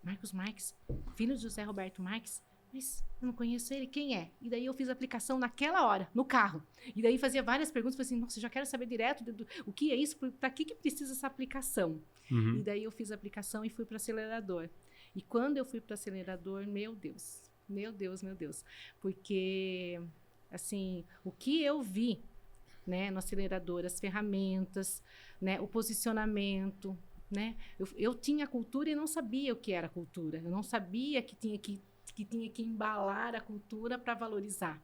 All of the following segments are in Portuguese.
Marcos Marques, filho de José Roberto Marques. Mas eu não conheço ele, quem é? E daí eu fiz a aplicação naquela hora, no carro. E daí fazia várias perguntas, falei assim, nossa, já quero saber direto o que é isso, para que precisa essa aplicação? E daí eu fiz a aplicação e fui para o acelerador. E quando eu fui para o acelerador, meu Deus, porque, assim, o que eu vi, né, no acelerador, as ferramentas, né, o posicionamento, né, eu tinha cultura e não sabia o que era cultura, eu não sabia que tinha que embalar a cultura para valorizar.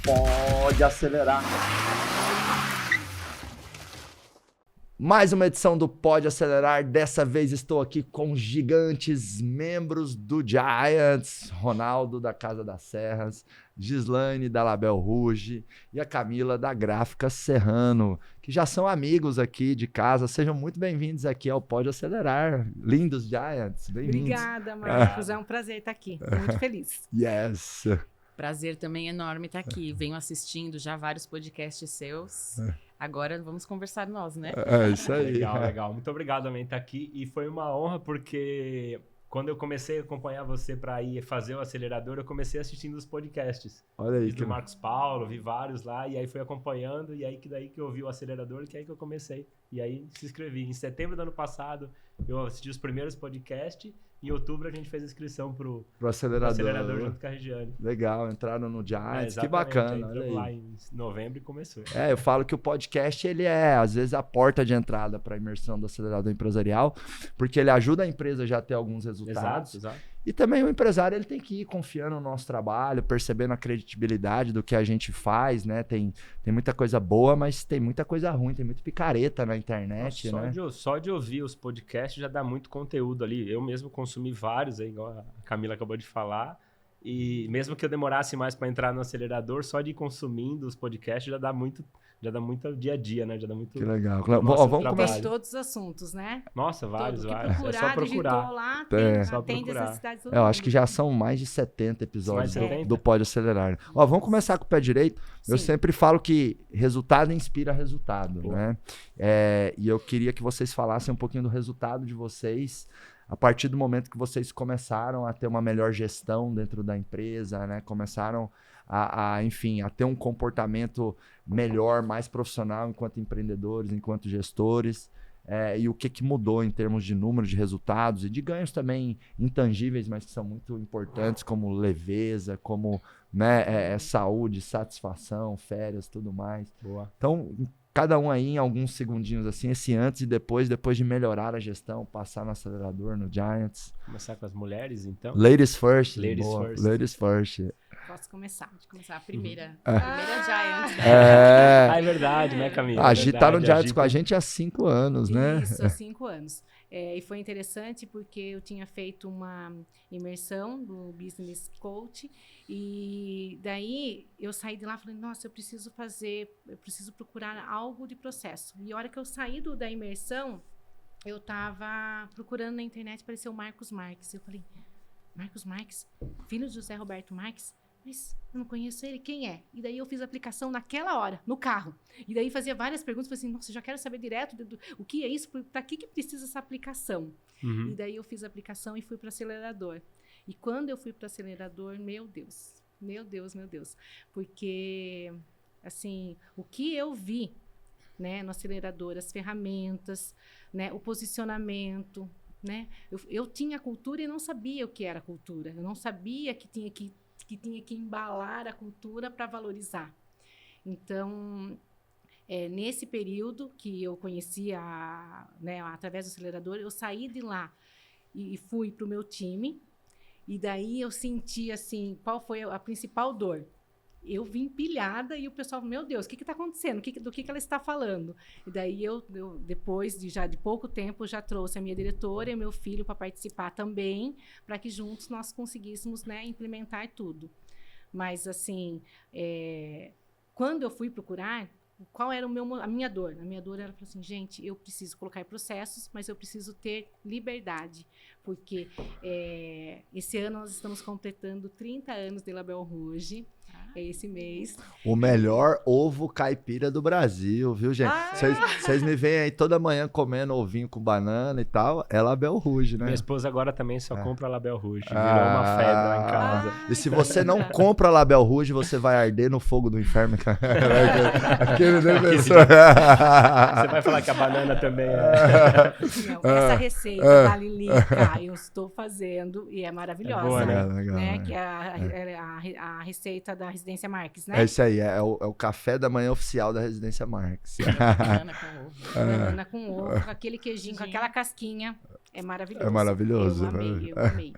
Pode acelerar. Mais uma edição do Pode Acelerar. Dessa vez estou aqui com gigantes membros do Giants, Ronaldo da Casa das Serras, Gislaine da Label Rouge e a Camila da Gráfica Serrano, que já são amigos aqui de casa. Sejam muito bem-vindos aqui ao Pode Acelerar. Lindos Giants, bem-vindos. Obrigada, Marcos. É um prazer estar aqui. Estou muito feliz. Yes. Prazer também enorme estar aqui. Venho assistindo já vários podcasts seus. Agora vamos conversar nós, né? É isso aí. Legal. Muito obrigado também estar aqui. E foi uma honra porque quando eu comecei a acompanhar você para ir fazer o acelerador, eu comecei assistindo os podcasts. Olha aí. Do Marcos Paulo, vi vários lá, e aí fui acompanhando, e aí daí que eu vi o acelerador, que aí que eu comecei. E aí se inscrevi. Em setembro do ano passado, eu assisti os primeiros podcasts. Em outubro a gente fez a inscrição pro acelerador junto com a Regiane. Legal, entraram no Giants, que bacana. Entramos lá em novembro e começou. Eu falo que o podcast, ele é, às vezes, a porta de entrada para a imersão do acelerador empresarial, porque ele ajuda a empresa já a ter alguns resultados. Exato. E também o empresário, ele tem que ir confiando no nosso trabalho, percebendo a credibilidade do que a gente faz, né? Tem muita coisa boa, mas tem muita coisa ruim, tem muito picareta na internet, né? Só de ouvir os podcasts já dá muito conteúdo ali. Eu mesmo consumi vários, aí, igual a Camila acabou de falar. E mesmo que eu demorasse mais para entrar no acelerador, só de ir consumindo os podcasts já dá muito dia a dia, né? Já dá muito. Que legal. Vamos começar. Tem todos os assuntos, né? Nossa, vários. É só procurar. Lá, atende as necessidades do Eu acho que já são mais de 70 episódios do Pode Acelerar. Vamos começar com o pé direito. Sim. Eu sempre falo que resultado inspira resultado, né? E eu queria que vocês falassem um pouquinho do resultado de vocês a partir do momento que vocês começaram a ter uma melhor gestão dentro da empresa, né? Começaram enfim, a ter um comportamento melhor, mais profissional enquanto empreendedores, enquanto gestores, e o que mudou em termos de número de resultados e de ganhos também intangíveis, mas que são muito importantes, como leveza, como, né, saúde, satisfação, férias, tudo mais. Boa. Então, cada um aí em alguns segundinhos, assim, esse antes e depois de melhorar a gestão, passar no acelerador, no Giants. Começar com as mulheres, então? Ladies first. Ladies first. Posso começar? Pode começar a primeira. Primeira Giants. É verdade, né, Camila? A Gi tá no Giants com a gente há 5 anos, né? Isso, há 5 anos. E foi interessante porque eu tinha feito uma imersão do Business Coach e daí eu saí de lá e falei, nossa, eu preciso procurar algo de processo. E a hora que eu saí da imersão, eu estava procurando na internet, apareceu o Marcos Marques. Eu falei, Marcos Marques, filho de José Roberto Marques? Mas eu não conheço ele, quem é? E daí eu fiz a aplicação naquela hora, no carro. E daí fazia várias perguntas, falei assim, nossa, já quero saber direto o que é isso, para que precisa essa aplicação? E daí eu fiz a aplicação e fui para o acelerador. E quando eu fui para o acelerador, meu Deus. Porque, assim, o que eu vi, né, no acelerador, as ferramentas, né, o posicionamento, né? Eu tinha cultura e não sabia o que era cultura. Eu não sabia que tinha que embalar a cultura para valorizar. Então, nesse período que eu conhecia, né, através do acelerador, eu saí de lá e fui para o meu time. E daí eu senti, assim, qual foi a principal dor? Eu vim pilhada e o pessoal, meu Deus, o que está acontecendo? Do que ela está falando? E daí eu depois de pouco tempo, já trouxe a minha diretora e meu filho para participar também, para que juntos nós conseguíssemos, né, implementar tudo. Mas, assim, quando eu fui procurar, qual era a minha dor? A minha dor era assim, gente, eu preciso colocar processos, mas eu preciso ter liberdade, porque esse ano nós estamos completando 30 anos de Label Rouge. É esse mês. O melhor ovo caipira do Brasil, viu, gente? Vocês me veem aí toda manhã comendo ovinho com banana e tal. É Label Rouge, né? Minha esposa agora também só compra Label Rouge. Virou uma febre lá em casa. E se você não compra Label Rouge, você vai arder no fogo do inferno. Aquele defensor. Você vai falar que a banana também é... Não, essa receita da Lilica eu estou fazendo e é maravilhosa. É boa, né? Legal, né? né? Que é a receita da Residência Marques, né? É isso aí, é o café da manhã oficial da Residência Marques. Banana com ovo. Banana com ovo, com aquele queijinho, com aquela casquinha. É maravilhoso. É maravilhoso. Eu amei.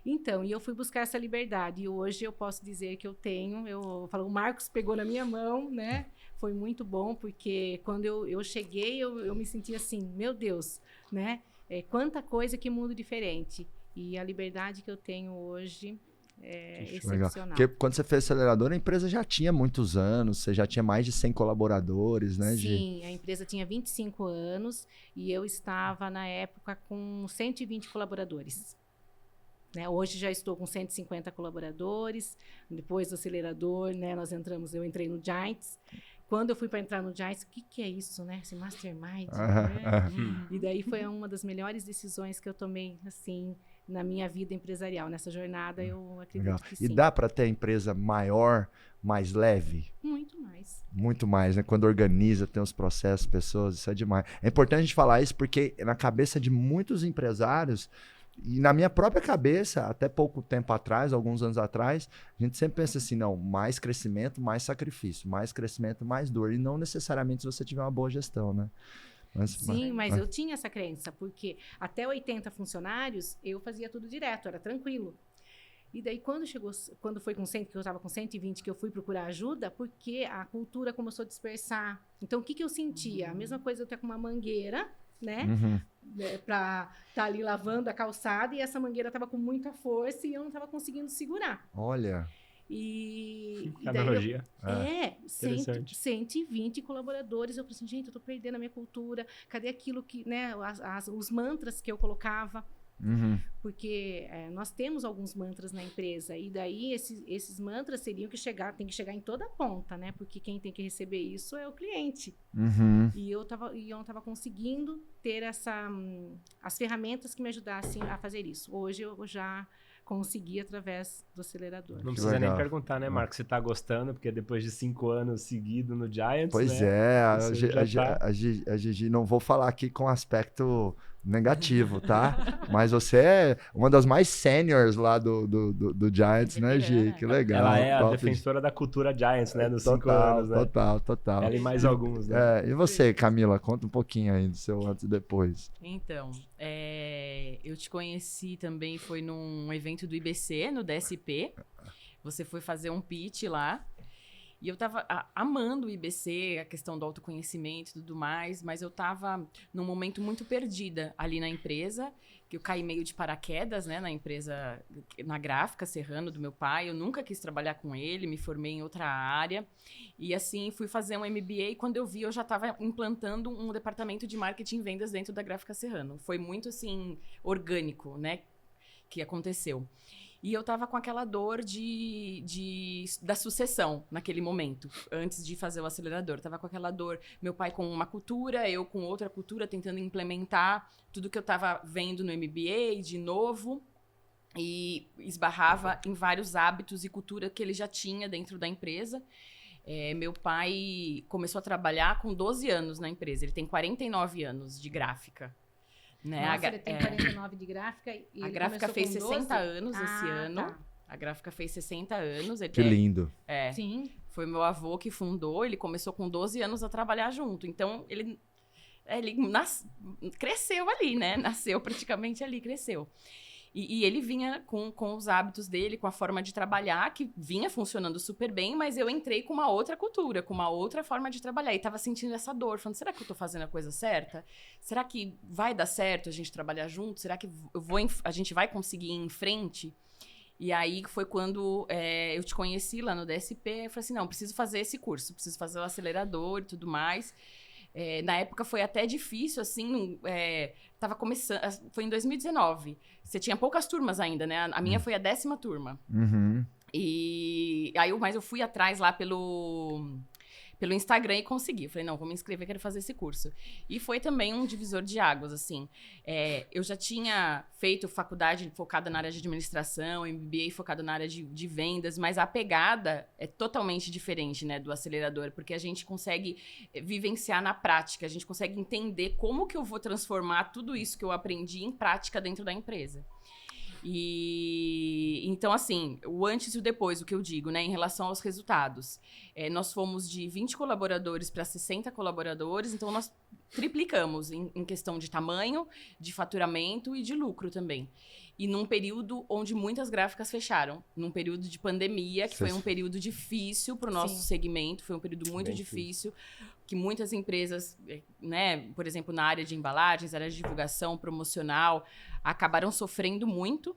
Então, e eu fui buscar essa liberdade. E hoje eu posso dizer que eu tenho. Eu falo, o Marcos pegou na minha mão, né? Foi muito bom, porque quando eu cheguei, eu me senti assim, meu Deus, né? Quanta coisa, que mundo diferente. E a liberdade que eu tenho hoje é excepcional. Porque quando você fez acelerador, a empresa já tinha muitos anos, você já tinha mais de 100 colaboradores, né? Sim, a empresa tinha 25 anos e eu estava, na época, com 120 colaboradores. Né? Hoje já estou com 150 colaboradores. Depois do acelerador, né, eu entrei no Giants. Quando eu fui para entrar no Giants, o que é isso, né? Esse Mastermind, né? E daí foi uma das melhores decisões que eu tomei, assim, na minha vida empresarial. Nessa jornada, eu acredito que sim. E dá para ter a empresa maior, mais leve? Muito mais. Muito mais, né? Quando organiza, tem os processos, pessoas, isso é demais. É importante a gente falar isso porque na cabeça de muitos empresários, e na minha própria cabeça, até pouco tempo atrás, alguns anos atrás, a gente sempre pensa assim, não, mais crescimento, mais sacrifício, mais crescimento, mais dor. E não necessariamente se você tiver uma boa gestão, né? Mas eu tinha essa crença, porque até 80 funcionários, eu fazia tudo direto, era tranquilo. E daí, quando foi com 100, que eu estava com 120, que eu fui procurar ajuda, porque a cultura começou a dispersar. Então, o que eu sentia? A mesma coisa eu ter com uma mangueira, né? Para estar ali lavando a calçada, e essa mangueira estava com muita força e eu não estava conseguindo segurar. Olha... E analogia. 120 colaboradores. Eu falei assim, gente, eu tô perdendo a minha cultura. Cadê aquilo que, né, os mantras que eu colocava? Porque nós temos alguns mantras na empresa, e daí esses mantras teriam que tem que chegar em toda a ponta, né? Porque quem tem que receber isso é o cliente. E eu não estava conseguindo ter as ferramentas que me ajudassem a fazer isso. Hoje eu já consegui através do acelerador. Não precisa nem perguntar, né, Marcos, se tá gostando, porque depois de 5 anos seguidos no Giants, pois né, a Gigi, não vou falar aqui com aspecto negativo, tá? Mas você é uma das mais seniors lá do Giants, né, Gi? Que legal. Ela é a defensora da cultura Giants, né, nos 5 anos, né? Total. Ela e mais alguns, né? E você, Camila, conta um pouquinho aí do seu antes e depois. Então, eu te conheci também, foi num evento do IBC, no DSP. Você foi fazer um pitch lá. E eu tava amando o IBC, a questão do autoconhecimento e tudo mais, mas eu tava num momento muito perdida ali na empresa, que eu caí meio de paraquedas, né, na empresa, na gráfica Serrano do meu pai. Eu nunca quis trabalhar com ele, me formei em outra área. E assim, fui fazer um MBA e quando eu vi, eu já estava implantando um departamento de marketing e vendas dentro da gráfica Serrano. Foi muito, assim, orgânico, né, que aconteceu. E eu tava com aquela dor da sucessão naquele momento, antes de fazer o acelerador. Tava com aquela dor, meu pai com uma cultura, eu com outra cultura, tentando implementar tudo que eu tava vendo no MBA de novo. E esbarrava em vários hábitos e cultura que ele já tinha dentro da empresa. Meu pai começou a trabalhar com 12 anos na empresa. Ele tem 49 anos de gráfica. Né? Nossa, ele tem 49 de gráfica. E a gráfica fez 60 anos esse ano. Tá. A gráfica fez 60 anos. Que lindo. Sim. Foi meu avô que fundou. Ele começou com 12 anos a trabalhar junto. Então, ele cresceu ali, né? Nasceu praticamente ali, cresceu. E ele vinha com os hábitos dele, com a forma de trabalhar, que vinha funcionando super bem, mas eu entrei com uma outra cultura, com uma outra forma de trabalhar. E tava sentindo essa dor, falando, será que eu tô fazendo a coisa certa? Será que vai dar certo a gente trabalhar junto? Será que a gente vai conseguir ir em frente? E aí foi quando eu te conheci lá no DSP, eu falei assim, não, preciso fazer esse curso, preciso fazer o acelerador e tudo mais. Na época foi até difícil, assim, tava começando, foi em 2019. Você tinha poucas turmas ainda, né? A minha foi a 10ª turma. Mas eu fui atrás lá pelo Instagram e consegui. Eu falei, não, vou me inscrever, quero fazer esse curso. E foi também um divisor de águas, assim. Eu já tinha feito faculdade focada na área de administração, MBA focado na área de vendas, mas a pegada é totalmente diferente, né, do acelerador, porque a gente consegue vivenciar na prática, a gente consegue entender como que eu vou transformar tudo isso que eu aprendi em prática dentro da empresa. E então, assim, o antes e o depois, o que eu digo, né, em relação aos resultados. Nós fomos de 20 colaboradores para 60 colaboradores, então nós triplicamos em questão de tamanho, de faturamento e de lucro também. E num período onde muitas gráficas fecharam, num período de pandemia, que foi um período difícil para o nosso segmento, foi um período muito difícil, que muitas empresas, né, por exemplo, na área de embalagens, área de divulgação, promocional, acabaram sofrendo muito.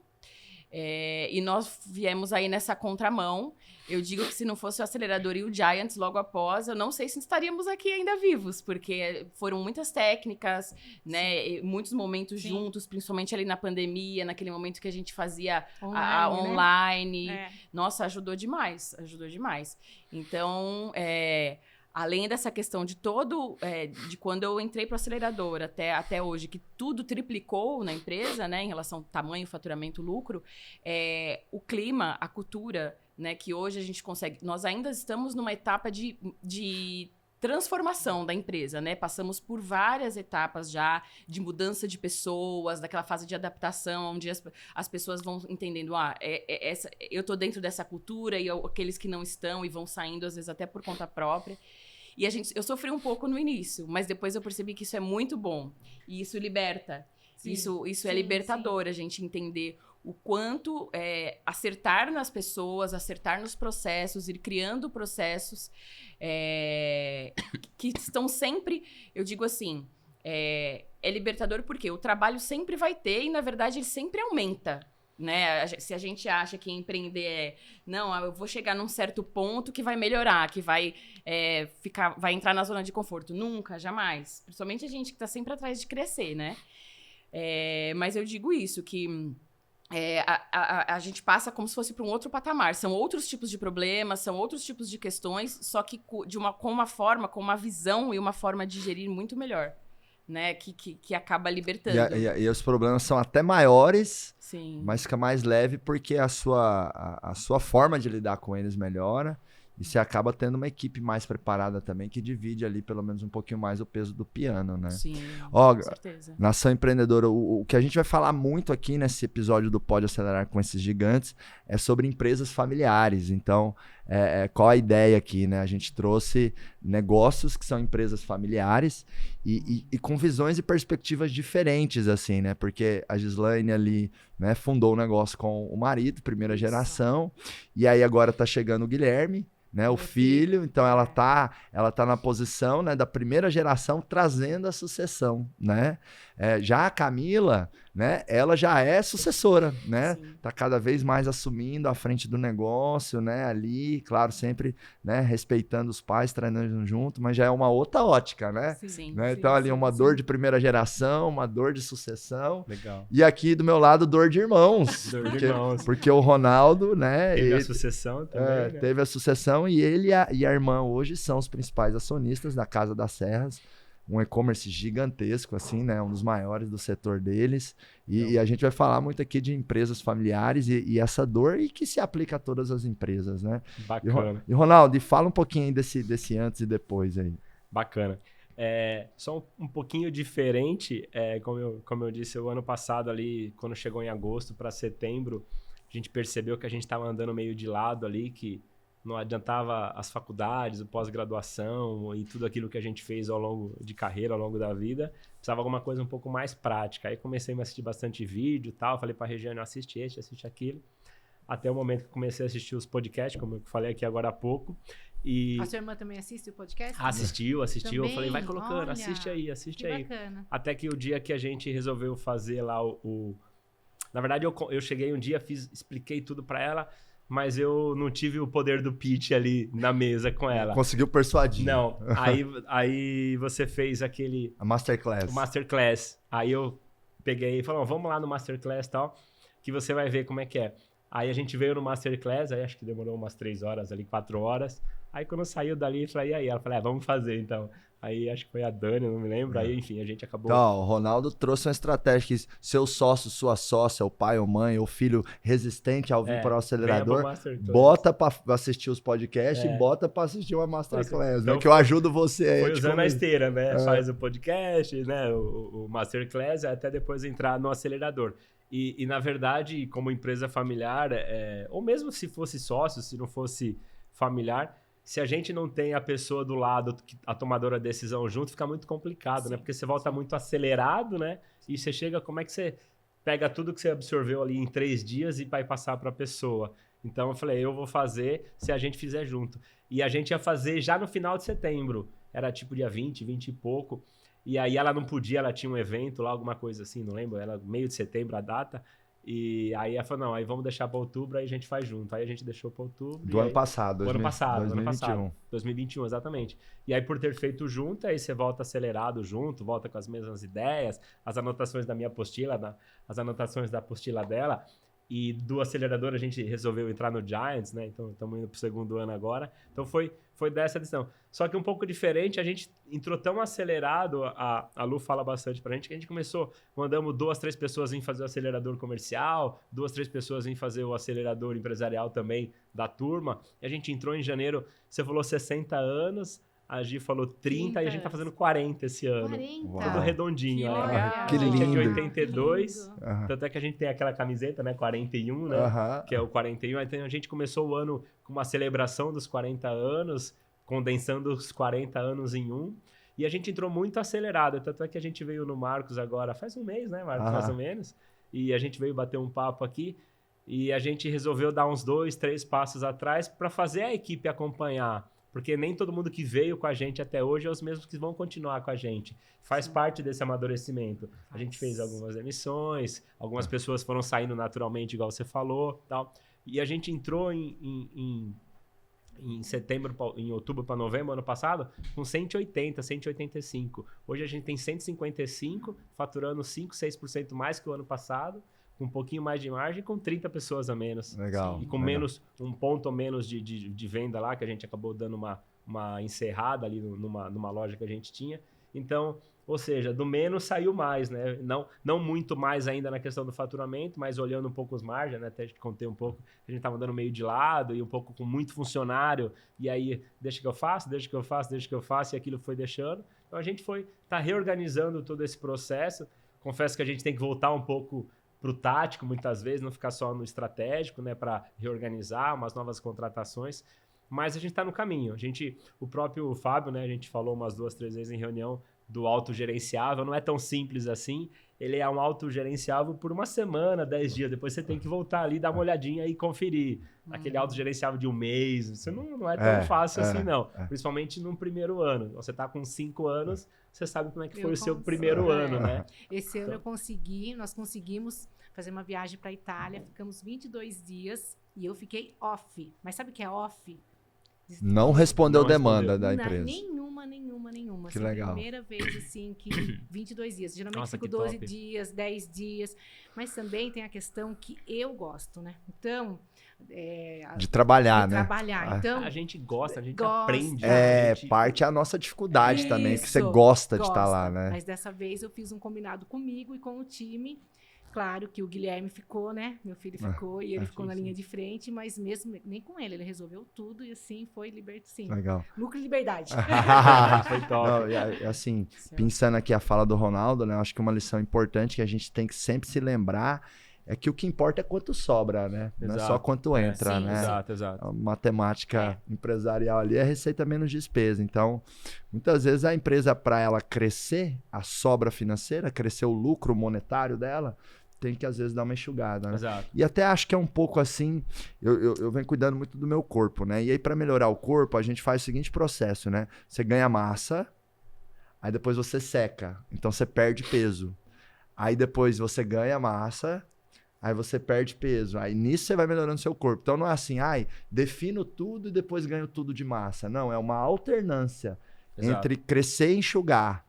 E nós viemos aí nessa contramão. Eu digo que se não fosse o acelerador e o Giants logo após, eu não sei se estaríamos aqui ainda vivos, porque foram muitas técnicas, né, muitos momentos juntos, principalmente ali na pandemia, naquele momento que a gente fazia online. Né? Nossa, ajudou demais. Então, além dessa questão de de quando eu entrei para o acelerador até hoje, que tudo triplicou na empresa, né, em relação ao tamanho, faturamento, lucro, o clima, a cultura, né, que hoje a gente consegue... Nós ainda estamos numa etapa de transformação da empresa, né? Passamos por várias etapas já de mudança de pessoas, daquela fase de adaptação, onde as pessoas vão entendendo, eu tô dentro dessa cultura e aqueles que não estão e vão saindo, às vezes, até por conta própria. E eu sofri um pouco no início, mas depois eu percebi que isso é muito bom. E isso liberta. Isso é libertador, a gente entender o quanto acertar nas pessoas, acertar nos processos, ir criando processos que estão sempre, eu digo assim, é libertador porque o trabalho sempre vai ter e, na verdade, ele sempre aumenta. Né? Se a gente acha que empreender eu vou chegar num certo ponto que vai melhorar, que vai entrar na zona de conforto. Nunca, jamais. Principalmente a gente que está sempre atrás de crescer, né? Mas eu digo isso, que a gente passa como se fosse para um outro patamar. São outros tipos de problemas, são outros tipos de questões, só que com uma visão e uma forma de gerir muito melhor. Né, que acaba libertando. E os problemas são até maiores, sim, mas fica mais leve porque a sua forma de lidar com eles melhora e você acaba tendo uma equipe mais preparada também que divide ali pelo menos um pouquinho mais o peso do piano, né? Sim, com certeza. Nação Empreendedora, o que a gente vai falar muito aqui nesse episódio do Pode Acelerar com esses gigantes é sobre empresas familiares. Então, qual a ideia aqui, né? A gente trouxe negócios que são empresas familiares e com visões e perspectivas diferentes, assim, né? Porque a Gislaine ali, né, fundou o negócio com o marido, primeira geração, e aí agora tá chegando o Guilherme, né, o filho, então ela tá na posição, né, da primeira geração trazendo a sucessão, né? Já a Camila, né, ela já é sucessora, né? Sim. Tá cada vez mais assumindo a frente do negócio, né, ali, claro, sempre, né, respeitando os pais, treinando junto, mas já é uma outra ótica, né? Sim, né? Então ali uma dor de primeira geração, uma dor de sucessão. Legal. E aqui do meu lado, dor de irmãos. Porque o Ronaldo, né, teve a sucessão também, né? Teve a sucessão e ele e a irmã hoje são os principais acionistas da Casa das Serras. Um e-commerce gigantesco, assim, né? Um dos maiores do setor deles. E a gente vai falar muito aqui de empresas familiares e essa dor e que se aplica a todas as empresas, né? Bacana. E Ronaldo, fala um pouquinho aí desse antes e depois aí. Bacana. Só um pouquinho diferente, como eu disse, o ano passado ali, quando chegou em agosto para setembro, a gente percebeu que a gente estava andando meio de lado ali, que não adiantava as faculdades, a pós-graduação e tudo aquilo que a gente fez ao longo de carreira, ao longo da vida. Precisava alguma coisa um pouco mais prática. Aí comecei a assistir bastante vídeo e tal. Falei para a Regiane, assiste esse, assiste aquilo. Até o momento que comecei a assistir os podcasts, como eu falei aqui agora há pouco. E a sua irmã também assiste o podcast? Assistiu. Também? Eu falei, vai colocando, Olha, assiste aí. Bacana. Até que o dia que a gente resolveu fazer lá Na verdade, eu cheguei um dia, expliquei tudo para ela, mas eu não tive o poder do pitch ali na mesa com ela. Conseguiu persuadir. Não. Aí você fez aquele... A Masterclass. O Masterclass. Aí eu peguei e falei, vamos lá no Masterclass e tal, que você vai ver como é que é. Aí a gente veio no Masterclass, aí acho que demorou umas 3 horas ali, 4 horas. Aí quando saiu dali, eu falei, e aí? Ela falou, vamos fazer então. Aí acho que foi a Dani, não me lembro. Aí, enfim, a gente acabou... Então, o Ronaldo trouxe uma estratégia que seu sócio, sua sócia, o pai ou mãe, ou filho resistente ao vir para o acelerador, bota para assistir os podcasts e bota para assistir uma Masterclass, então, né? Que eu ajudo você aí. Foi usando a esteira, né? Faz o podcast, né? O Masterclass, até depois entrar no acelerador. E na verdade, como empresa familiar, ou mesmo se fosse sócio, se não fosse familiar, se a gente não tem a pessoa do lado, a tomadora da decisão junto, fica muito complicado, né? Porque você volta muito acelerado, né? E você chega, como é que você pega tudo que você absorveu ali em 3 dias e vai passar para a pessoa? Então eu falei, eu vou fazer se a gente fizer junto. E a gente ia fazer já no final de setembro. Era tipo dia 20 e pouco. E aí ela não podia, ela tinha um evento lá, alguma coisa assim, não lembro, era meio de setembro a data. E aí ela falou, não, aí vamos deixar para outubro, aí a gente faz junto. Aí a gente deixou para outubro. Do ano passado, 2021. 2021, exatamente. E aí por ter feito junto, aí você volta acelerado junto, volta com as mesmas ideias, as anotações da minha apostila, as anotações da apostila dela. E do acelerador a gente resolveu entrar no Giants, né? Então estamos indo para o 2º ano agora. Então foi dessa decisão. Só que um pouco diferente, a gente entrou tão acelerado, a Lu fala bastante pra gente, que a gente começou, mandamos 2, 3 pessoas em fazer o acelerador comercial, 2, 3 pessoas em fazer o acelerador empresarial também da turma. E a gente entrou em janeiro, você falou 60 anos, a Gi falou 30 e a gente tá fazendo 40 esse ano. 40? Tudo redondinho. Que legal. Que a gente é de lindo. 82, tanto é que a gente tem aquela camiseta, né, 41, né, que é o 41. Então a gente começou o ano com uma celebração dos 40 anos, condensando os 40 anos em um. E a gente entrou muito acelerado, tanto é que a gente veio no Marcos agora, faz um mês, né, Marcos, mais ou menos. E a gente veio bater um papo aqui e a gente resolveu dar uns 2, 3 passos atrás para fazer a equipe acompanhar. Porque nem todo mundo que veio com a gente até hoje é os mesmos que vão continuar com a gente. Faz parte desse amadurecimento. A gente fez algumas emissões, algumas pessoas foram saindo naturalmente, igual você falou, tal. E a gente entrou em setembro, em outubro para novembro, ano passado, com 180, 185. Hoje a gente tem 155, faturando 5, 6% mais que o ano passado, com um pouquinho mais de margem, com 30 pessoas a menos. Legal. E com menos, um ponto ou menos de venda lá, que a gente acabou dando uma encerrada ali numa loja que a gente tinha. Então, ou seja, do menos saiu mais, né? Não muito mais ainda na questão do faturamento, mas olhando um pouco os margens, né? Até te contei um pouco, a gente estava andando meio de lado e um pouco com muito funcionário, e aí deixa que eu faço, e aquilo foi deixando. Então a gente tá reorganizando todo esse processo. Confesso que a gente tem que voltar um pouco pro tático, muitas vezes, não ficar só no estratégico, né? Para reorganizar umas novas contratações. Mas a gente está no caminho. O próprio Fábio, né? A gente falou umas 2, 3 vezes em reunião do autogerenciável. Não é tão simples assim. Ele é um autogerenciável por uma semana, 10 dias. Depois você tem que voltar ali, dar uma olhadinha e conferir. Aquele autogerenciável de um mês. Isso não é tão fácil assim, não. Principalmente no primeiro ano. Você está com 5 anos, você sabe como é que foi o seu primeiro ano, né? Esse ano nós conseguimos fazer uma viagem para a Itália. Ficamos 22 dias e eu fiquei off. Mas sabe o que é off? Não respondeu demanda da empresa. Nenhuma. Que assim, legal. A primeira vez, assim, que 22 dias. Geralmente fico 12 dias, 10 dias. Mas também tem a questão que eu gosto, né? Então... de trabalhar, né? Então, a gente gosta, a gente aprende. Parte é a nossa dificuldade também, que você gosta de estar lá, né? Mas dessa vez eu fiz um combinado comigo e com o time. Claro que o Guilherme ficou, né? Meu filho ficou e ele ficou na linha de frente, mas mesmo nem com ele resolveu tudo e assim foi liberto, sim. Legal. Lucro e liberdade. Foi top. Não, assim, pensando aqui a fala do Ronaldo, né? Acho que uma lição importante que a gente tem que sempre se lembrar é que o que importa é quanto sobra, né? Não é só quanto entra, né? Exato. A matemática empresarial ali é receita menos despesa. Então, muitas vezes a empresa, para ela crescer, a sobra financeira, crescer o lucro monetário dela, tem que às vezes dar uma enxugada, né? Exato. E até acho que é um pouco assim, eu venho cuidando muito do meu corpo, né? E aí para melhorar o corpo, a gente faz o seguinte processo, né? Você ganha massa, aí depois você seca, então você perde peso. Aí depois você ganha massa, aí você perde peso. Aí nisso você vai melhorando seu corpo. Então não é assim, defino tudo e depois ganho tudo de massa. Não, é uma alternância entre crescer e enxugar.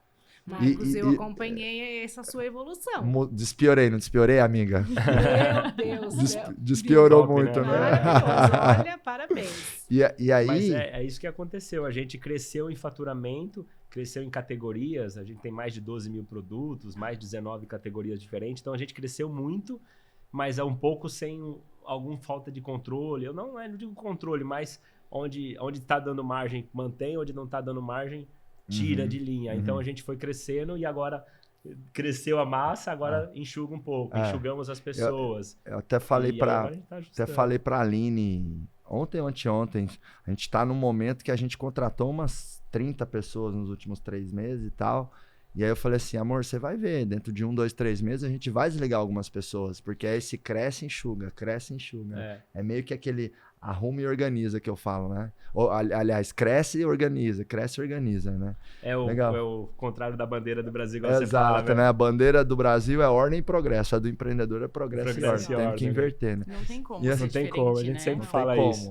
Marcos, eu acompanhei essa sua evolução. Despiorei, não despiorei, amiga? Meu Deus. Despiorou top, muito, né? Olha, parabéns. E aí... Mas é isso que aconteceu. A gente cresceu em faturamento, cresceu em categorias. A gente tem mais de 12 mil produtos, mais de 19 categorias diferentes. Então, a gente cresceu muito, mas é um pouco sem alguma falta de controle. Eu não digo controle, mas onde está dando margem, mantém. Onde não está dando margem, tira de linha. Então, a gente foi crescendo e agora cresceu a massa, agora enxuga um pouco. Enxugamos as pessoas. Eu até falei para a Aline, ontem ou anteontem, a gente está num momento que a gente contratou umas 30 pessoas nos últimos 3 meses e tal. E aí eu falei assim, amor, você vai ver, dentro de 1, 2, 3 meses a gente vai desligar algumas pessoas, porque aí se cresce e enxuga. É meio que aquele arruma e organiza que eu falo, né? Ou, aliás, cresce e organiza, né? É o contrário da bandeira do Brasil, igual você fala, exato, né? A bandeira do Brasil é ordem e progresso, a do empreendedor é progresso e ordem. Tem que inverter, né? Não tem como. Não tem como, a gente sempre fala isso.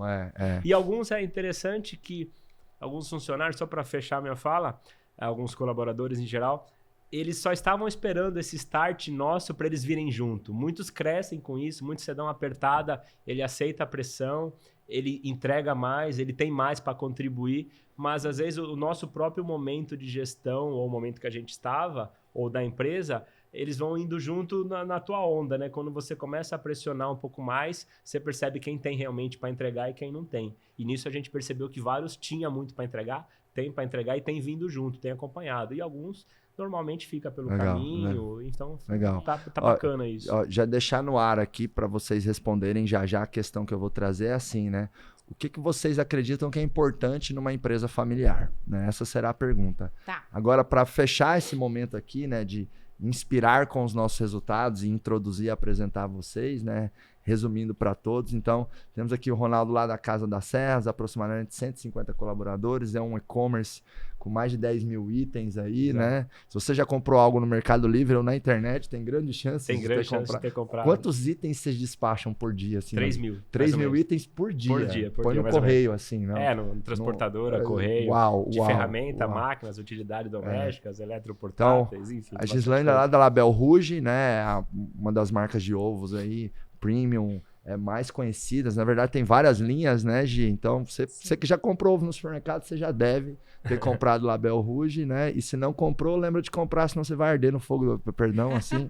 E alguns é interessante que alguns funcionários, só para fechar minha fala, alguns colaboradores em geral, eles só estavam esperando esse start nosso para eles virem junto. Muitos crescem com isso, muitos você dá uma apertada, ele aceita a pressão, ele entrega mais, ele tem mais para contribuir, mas às vezes o nosso próprio momento de gestão, ou o momento que a gente estava, ou da empresa, eles vão indo junto na tua onda, né? Quando você começa a pressionar um pouco mais, você percebe quem tem realmente para entregar e quem não tem. E nisso a gente percebeu que vários tinham muito para entregar, tem para entregar e tem vindo junto, tem acompanhado. E alguns normalmente fica pelo caminho, né? Então tá bacana isso. Já deixar no ar aqui para vocês responderem já a questão que eu vou trazer é assim, né? O que vocês acreditam que é importante numa empresa familiar? Né? Essa será a pergunta. Tá. Agora, para fechar esse momento aqui, né, de inspirar com os nossos resultados e introduzir e apresentar vocês, né? Resumindo para todos, então, temos aqui o Ronaldo lá da Casa das Serras, aproximadamente 150 colaboradores, é um e-commerce com mais de 10 mil itens aí, né? Se você já comprou algo no Mercado Livre ou na internet, tem grande chance de ter comprado. Quantos itens vocês despacham por dia? Assim, 3 mil. 3 mil itens por dia. Põe no correio, assim, não? No transportadora, correio, de ferramenta, máquinas, utilidades domésticas, eletroportáteis, então, enfim. A Gislaine lá da Label Rouge, né? Uma das marcas de ovos aí, premium, mais conhecidas. Na verdade, tem várias linhas, né, Gi? Então, você que já comprou ovo no supermercado, você já deve ter comprado Label Rouge, né? E se não comprou, lembra de comprar, senão você vai arder no fogo, perdão, assim,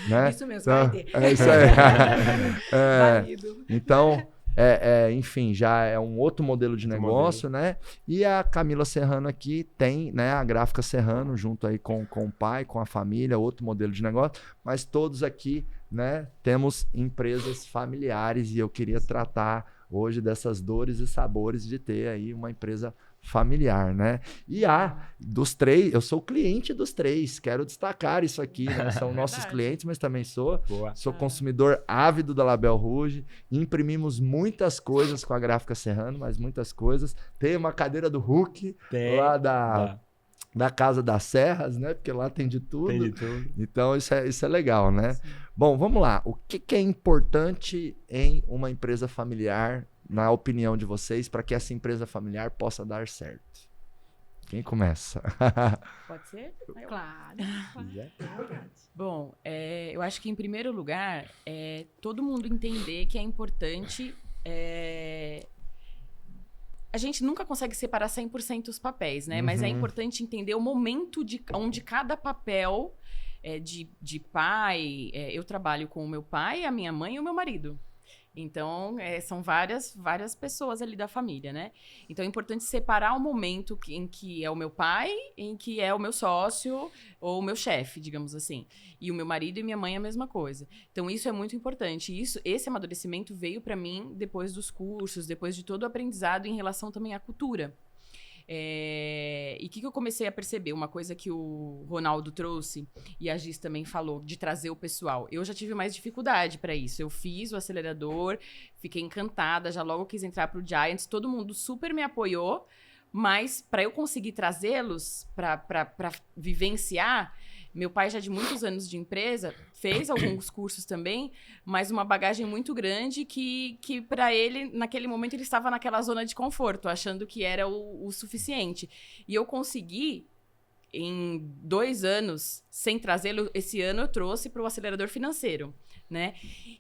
né? Isso mesmo, então, vai arder. É isso aí. Então, enfim, já é um outro modelo de negócio, né? E a Camila Serrano aqui tem, né, a Gráfica Serrano, junto aí com o pai, com a família, outro modelo de negócio, mas todos aqui, né, temos empresas familiares e eu queria tratar hoje dessas dores e sabores de ter aí uma empresa familiar, né? E dos 3, eu sou cliente dos 3, quero destacar isso aqui, né? São nossos clientes, mas também sou consumidor ávido da Label Rouge, imprimimos muitas coisas com a Gráfica Serrano, mas muitas coisas, tem uma cadeira do Hulk lá da Casa das Serras, né? Porque lá tem de tudo. Então, isso é legal, né? Sim. Bom, vamos lá. O que é importante em uma empresa familiar, na opinião de vocês, para que essa empresa familiar possa dar certo? Quem começa? Pode ser? Claro. Bom, eu acho que, em primeiro lugar, todo mundo entender que é importante... A gente nunca consegue separar 100% os papéis, né? Mas é importante entender o momento onde cada papel de pai... eu trabalho com o meu pai, a minha mãe e o meu marido. Então, são várias pessoas ali da família, né? Então, é importante separar o momento em que é o meu pai, em que é o meu sócio ou o meu chefe, digamos assim. E o meu marido e minha mãe é a mesma coisa. Então, isso é muito importante. Esse amadurecimento veio para mim depois dos cursos, depois de todo o aprendizado em relação também à cultura. E o que eu comecei a perceber? Uma coisa que o Ronaldo trouxe e a Gis também falou, de trazer o pessoal. Eu já tive mais dificuldade para isso. Eu fiz o acelerador, fiquei encantada, já logo quis entrar pro Giants, todo mundo super me apoiou, mas para eu conseguir trazê-los para vivenciar... Meu pai já de muitos anos de empresa, fez alguns cursos também, mas uma bagagem muito grande que para ele, naquele momento, ele estava naquela zona de conforto, achando que era o suficiente. E eu consegui em 2 anos, sem trazê-lo, esse ano eu trouxe para o acelerador financeiro, né?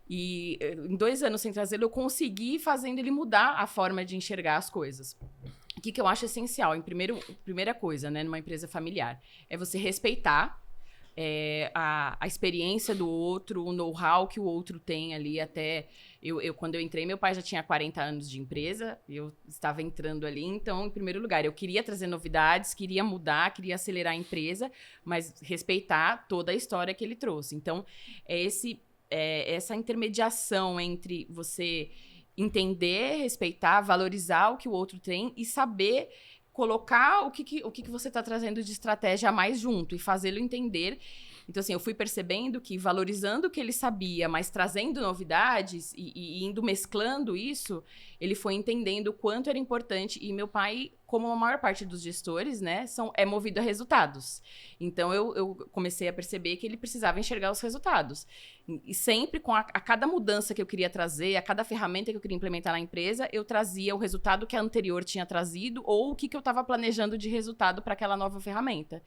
E em 2 anos sem trazê-lo, eu consegui ir fazendo ele mudar a forma de enxergar as coisas. O que eu acho essencial, primeira coisa, né, numa empresa familiar, é você respeitar a experiência do outro, o know-how que o outro tem ali. Até quando eu entrei, meu pai já tinha 40 anos de empresa, eu estava entrando ali. Então, em primeiro lugar, eu queria trazer novidades, queria mudar, queria acelerar a empresa, mas respeitar toda a história que ele trouxe. Então, essa intermediação entre você entender, respeitar, valorizar o que o outro tem e saber colocar o que você está trazendo de estratégia a mais junto e fazê-lo entender. Então, assim, eu fui percebendo que valorizando o que ele sabia, mas trazendo novidades e indo mesclando isso, ele foi entendendo o quanto era importante. E meu pai, como a maior parte dos gestores, né, é movido a resultados. Então, eu comecei a perceber que ele precisava enxergar os resultados. E sempre, a cada mudança que eu queria trazer, a cada ferramenta que eu queria implementar na empresa, eu trazia o resultado que a anterior tinha trazido ou o que eu estava planejando de resultado para aquela nova ferramenta.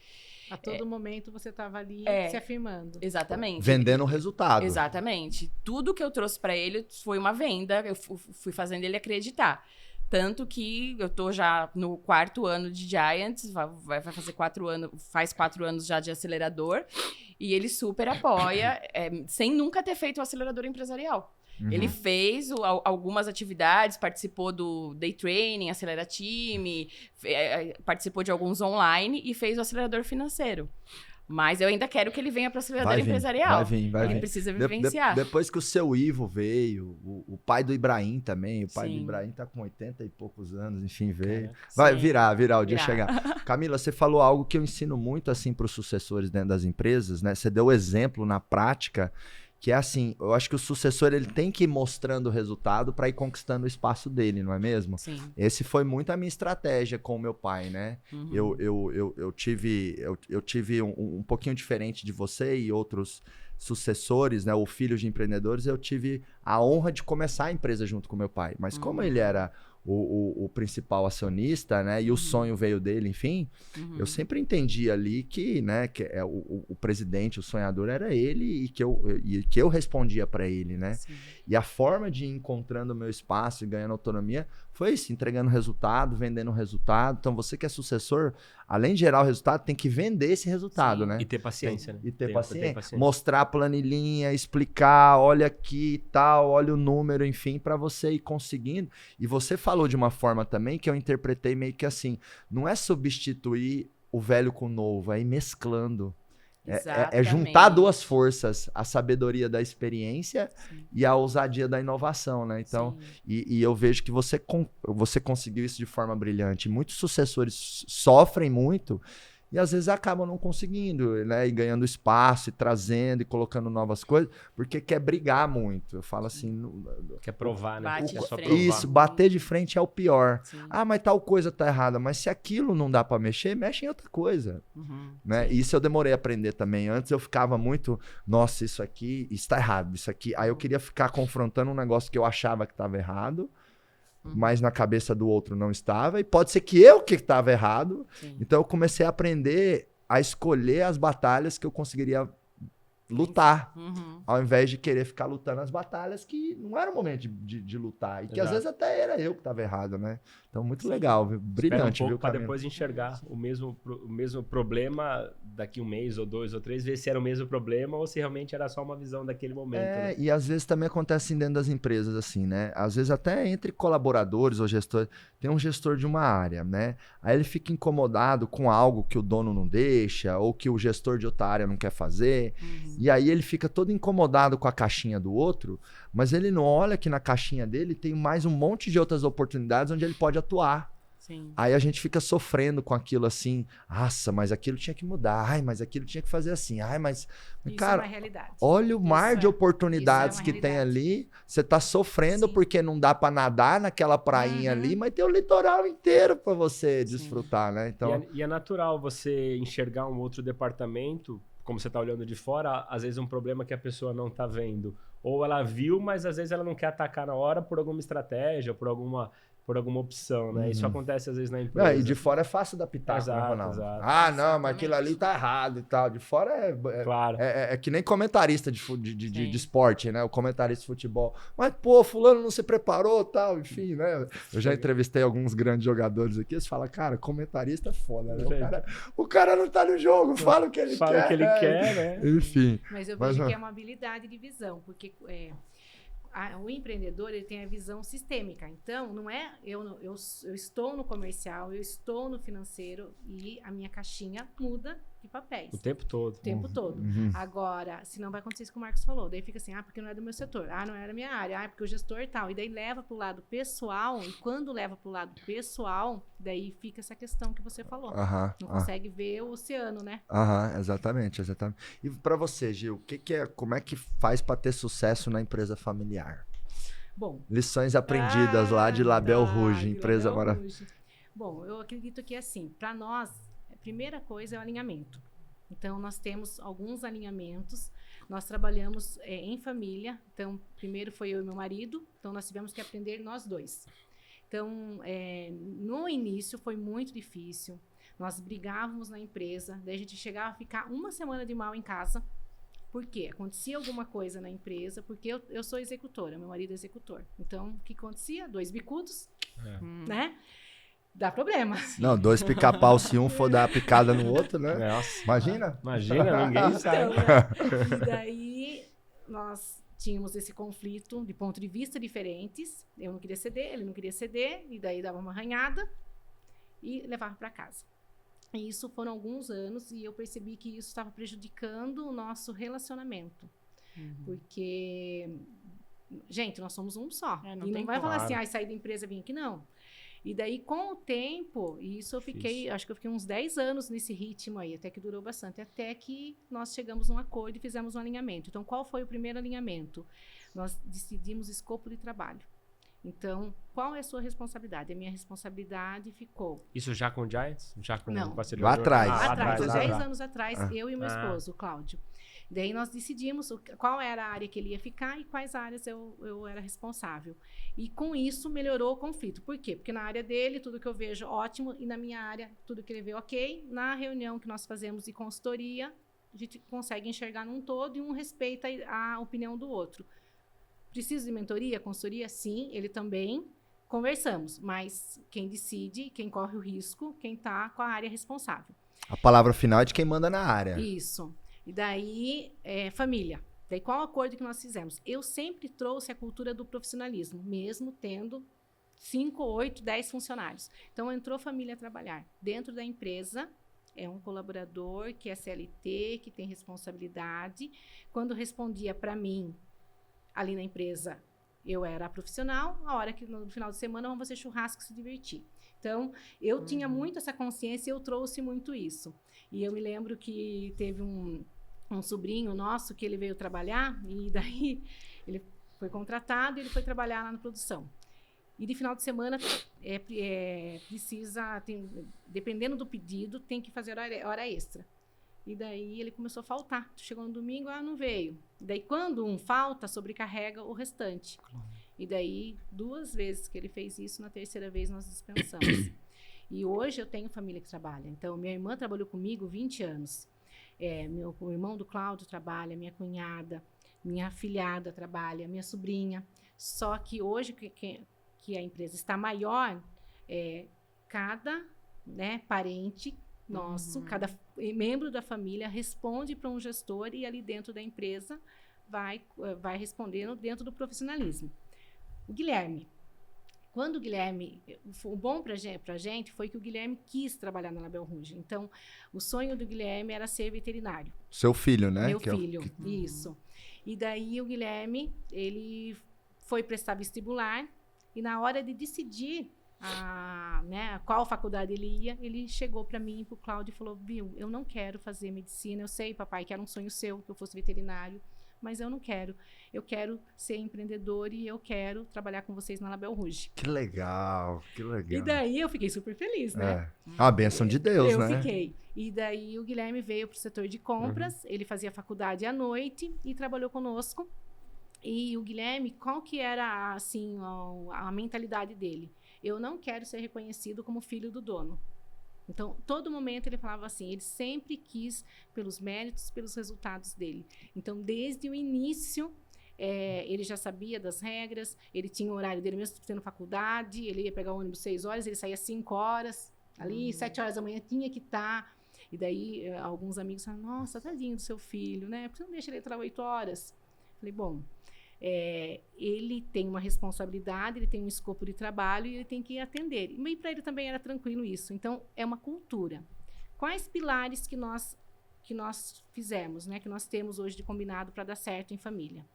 A todo momento você estava ali se afirmando. Exatamente. Vendendo o resultado. Exatamente. Tudo que eu trouxe para ele foi uma venda, eu fui fazendo ele acreditar. Tanto que eu tô já no 4º ano de Giants, vai fazer 4 anos, faz 4 anos já de acelerador, e ele super apoia, sem nunca ter feito o acelerador empresarial. Uhum. Ele fez algumas atividades, participou do Day Training, Acelera Time, participou de alguns online e fez o acelerador financeiro. Mas eu ainda quero que ele venha para o acelerador empresarial. Vai vir. Ele precisa vivenciar. Depois que o seu Ivo veio, o pai do Ibrahim também, o pai do Ibrahim tá com 80 e poucos anos, enfim, veio. Vai virar o dia chegar. Camila, você falou algo que eu ensino muito assim para os sucessores dentro das empresas, né? Você deu o exemplo na prática, que é assim, eu acho que o sucessor ele tem que ir mostrando o resultado para ir conquistando o espaço dele, não é mesmo? Sim. Esse foi muito a minha estratégia com o meu pai, né? Uhum. Eu tive um pouquinho diferente de você e outros sucessores, né, ou filhos de empreendedores, eu tive a honra de começar a empresa junto com meu pai. Mas como ele era o principal acionista, né, e o sonho veio dele, enfim, eu sempre entendi ali que, né, que o presidente, o sonhador era ele e que eu respondia para ele, né? Sim. E a forma de ir encontrando o meu espaço e ganhando autonomia foi isso, entregando resultado, vendendo resultado. Então, você que é sucessor, além de gerar o resultado, tem que vender esse resultado, né? E ter paciência, né? E ter paciência. Mostrar a planilhinha, explicar, olha aqui e tal, olha o número, enfim, para você ir conseguindo. E você falou de uma forma também que eu interpretei meio que assim, não é substituir o velho com o novo, é ir mesclando. É juntar duas forças, a sabedoria da experiência e a ousadia da inovação, né? Então, e eu vejo que você conseguiu isso de forma brilhante. Muitos sucessores sofrem muito e às vezes acabam não conseguindo, né? E ganhando espaço, e trazendo, e colocando novas coisas, porque quer brigar muito. Eu falo assim... Quer provar, né? Isso, bater de frente é o pior. Sim. Ah, mas tal coisa tá errada. Mas se aquilo não dá pra mexer, mexe em outra coisa. Né? Isso eu demorei a aprender também. Antes eu ficava muito... Nossa, isso aqui está errado. Isso aqui... Aí eu queria ficar confrontando um negócio que eu achava que estava errado, mas na cabeça do outro não estava, e pode ser que eu que estava errado. Sim. Então eu comecei a aprender a escolher as batalhas que eu conseguiria lutar, ao invés de querer ficar lutando as batalhas que não era o momento de lutar, e que às vezes até era eu que estava errado, né? Então muito legal, viu? Brilhante, viu? Para depois enxergar o mesmo problema daqui 1 mês ou 2 ou 3, ver se era o mesmo problema ou se realmente era só uma visão daquele momento. Né? E às vezes também acontece dentro das empresas, assim, né? Às vezes até entre colaboradores ou gestores, tem um gestor de uma área, né? Aí ele fica incomodado com algo que o dono não deixa ou que o gestor de outra área não quer fazer. E aí ele fica todo incomodado com a caixinha do outro, mas ele não olha que na caixinha dele tem mais um monte de outras oportunidades onde ele pode atuar. Sim. Aí a gente fica sofrendo com aquilo assim, nossa, mas aquilo tinha que mudar, ai, mas aquilo tinha que fazer assim, ai, mas cara, é uma realidade. Olha o mar de oportunidades que tem ali, você tá sofrendo porque não dá para nadar naquela prainha ali, mas tem o litoral inteiro para você desfrutar, né? Então... E é natural você enxergar um outro departamento, como você tá olhando de fora, às vezes um problema que a pessoa não tá vendo. Ou ela viu, mas às vezes ela não quer atacar na hora por alguma estratégia, por alguma por alguma opção, né? Isso acontece às vezes na empresa. E de fora é fácil dar pitaco, né, Ronaldo? Exato. Ah, não, mas aquilo ali tá errado e tal. De fora Claro. é que nem comentarista de esporte, né? O comentarista de futebol. Mas, pô, fulano não se preparou e tal, enfim, né? Eu já entrevistei alguns grandes jogadores aqui, eles falam, cara, comentarista é foda, né? O cara não tá no jogo, fala o que ele quer. Fala o que ele quer, né? Enfim. Mas eu vejo que é uma habilidade de visão, porque... o empreendedor, ele tem a visão sistêmica. Então, não é eu estou no comercial, eu estou no financeiro e a minha caixinha muda de papéis. O tempo todo. O tempo todo. Agora, se não vai acontecer isso que o Marcos falou. Daí fica assim, porque não é do meu setor. Não é da minha área. Porque o gestor tal. E daí leva para o lado pessoal. E quando leva para o lado pessoal, daí fica essa questão que você falou. Não consegue ver o oceano, né? Exatamente. E para você, Gil, como é que faz para ter sucesso na empresa familiar? Bom, lições aprendidas lá de Label Rouge, empresa maravilhosa. Bom, eu acredito que assim, para nós, a primeira coisa é o alinhamento. Então, nós temos alguns alinhamentos. Nós trabalhamos em família. Então, primeiro foi eu e meu marido. Então, nós tivemos que aprender nós dois. Então, no início foi muito difícil. Nós brigávamos na empresa. Daí a gente chegava a ficar uma semana de mal em casa. Por quê? Acontecia alguma coisa na empresa, porque eu sou executora, meu marido é executor. Então, o que acontecia? 2 bicudos, né? Dá problema. Não, 2 pica-pau, se um for dar a picada no outro, né? Nossa. Imagina, ninguém sabe. E daí, nós tínhamos esse conflito de ponto de vista diferentes. Eu não queria ceder, ele não queria ceder. E daí, dava uma arranhada e levava para casa. E isso foram alguns anos e eu percebi que isso estava prejudicando o nosso relacionamento. Porque, gente, nós somos um só. E não vai falar assim, sair da empresa e vim aqui, não. E daí, com o tempo, e isso eu fiquei, acho que eu fiquei uns 10 anos nesse ritmo aí, até que durou bastante, até que nós chegamos num acordo e fizemos um alinhamento. Então, qual foi o primeiro alinhamento? Nós decidimos escopo de trabalho. Então, qual é a sua responsabilidade? A minha responsabilidade ficou... Isso já com o Giants? Já com não, o parceiro? Lá atrás. Lá atrás, 10 anos atrás, eu e meu esposo, o Cláudio. Daí nós decidimos qual era a área que ele ia ficar e quais áreas eu era responsável. E com isso melhorou o conflito. Por quê? Porque na área dele, tudo que eu vejo ótimo, e na minha área, tudo que ele vê ok. Na reunião que nós fazemos de consultoria, a gente consegue enxergar num todo e um respeita a opinião do outro. Preciso de mentoria, consultoria? Sim, ele também. Conversamos, mas quem decide, quem corre o risco, quem está com a área responsável. A palavra final é de quem manda na área. Isso. E daí, família. Daí, qual o acordo que nós fizemos? Eu sempre trouxe a cultura do profissionalismo, mesmo tendo 5, 8, 10 funcionários. Então, entrou família a trabalhar. Dentro da empresa, é um colaborador que é CLT, que tem responsabilidade. Quando respondia para mim, ali na empresa, eu era a profissional. A hora que, no final de semana, vamos fazer churrasco e se divertir. Então, eu tinha muito essa consciência e eu trouxe muito isso. E eu me lembro que teve um sobrinho nosso que ele veio trabalhar e daí ele foi contratado e ele foi trabalhar lá na produção. E de final de semana dependendo do pedido, tem que fazer hora extra. E daí ele começou a faltar. Chegou no domingo, não veio. E daí quando um falta, sobrecarrega o restante. E daí 2 vezes que ele fez isso, na terceira vez nós dispensamos. E hoje eu tenho família que trabalha. Então, minha irmã trabalhou comigo 20 anos. O irmão do Cláudio trabalha, minha cunhada, minha afilhada trabalha, minha sobrinha. Só que hoje que a empresa está maior, cada parente nosso, cada membro da família responde para um gestor e ali dentro da empresa vai respondendo dentro do profissionalismo. O Guilherme. Quando o Guilherme... O bom para a gente foi que o Guilherme quis trabalhar na Label Rouge. Então, o sonho do Guilherme era ser veterinário. Seu filho, né? Meu filho, isso. E daí o Guilherme, ele foi prestar vestibular e na hora de decidir qual faculdade ele ia, ele chegou para mim e para o Cláudio e falou, viu, eu não quero fazer medicina, eu sei, papai, que era um sonho seu, que eu fosse veterinário, mas eu não quero. Eu quero ser empreendedor e eu quero trabalhar com vocês na Label Rouge. Que legal, que legal. E daí eu fiquei super feliz, né? A bênção de Deus, eu né? Eu fiquei. E daí o Guilherme veio para o setor de compras, ele fazia faculdade à noite e trabalhou conosco. E o Guilherme, qual que era, assim, a mentalidade dele? eu não quero ser reconhecido como filho do dono. Então, todo momento ele falava assim, ele sempre quis pelos méritos, pelos resultados dele. Então, desde o início, ele já sabia das regras, ele tinha o horário dele mesmo tendo faculdade, ele ia pegar o ônibus 6 horas, ele saía 5 horas, ali 7 horas da manhã tinha que estar. E daí, alguns amigos falaram, nossa, tadinho do seu filho, né? Por que você não deixa ele entrar 8 horas? Falei, bom, ele tem uma responsabilidade, ele tem um escopo de trabalho e ele tem que atender. E para ele também era tranquilo isso. Então, é uma cultura. Quais pilares que nós fizemos, né? Que nós temos hoje de combinado para dar certo em família?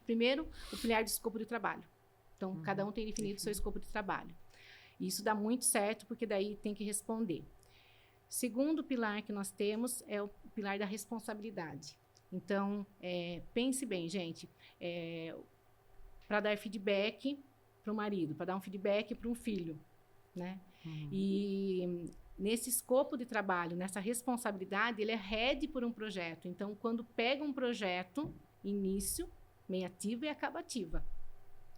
Primeiro, o pilar de escopo de trabalho. Então, cada um tem definido o seu escopo de trabalho. E isso dá muito certo, porque daí tem que responder. Segundo pilar que nós temos é o pilar da responsabilidade. Então, pense bem, gente, para dar feedback para o marido, para dar um feedback para um filho, né? E nesse escopo de trabalho, nessa responsabilidade, ele é head por um projeto. Então, quando pega um projeto, início, meio ativa e acaba ativa.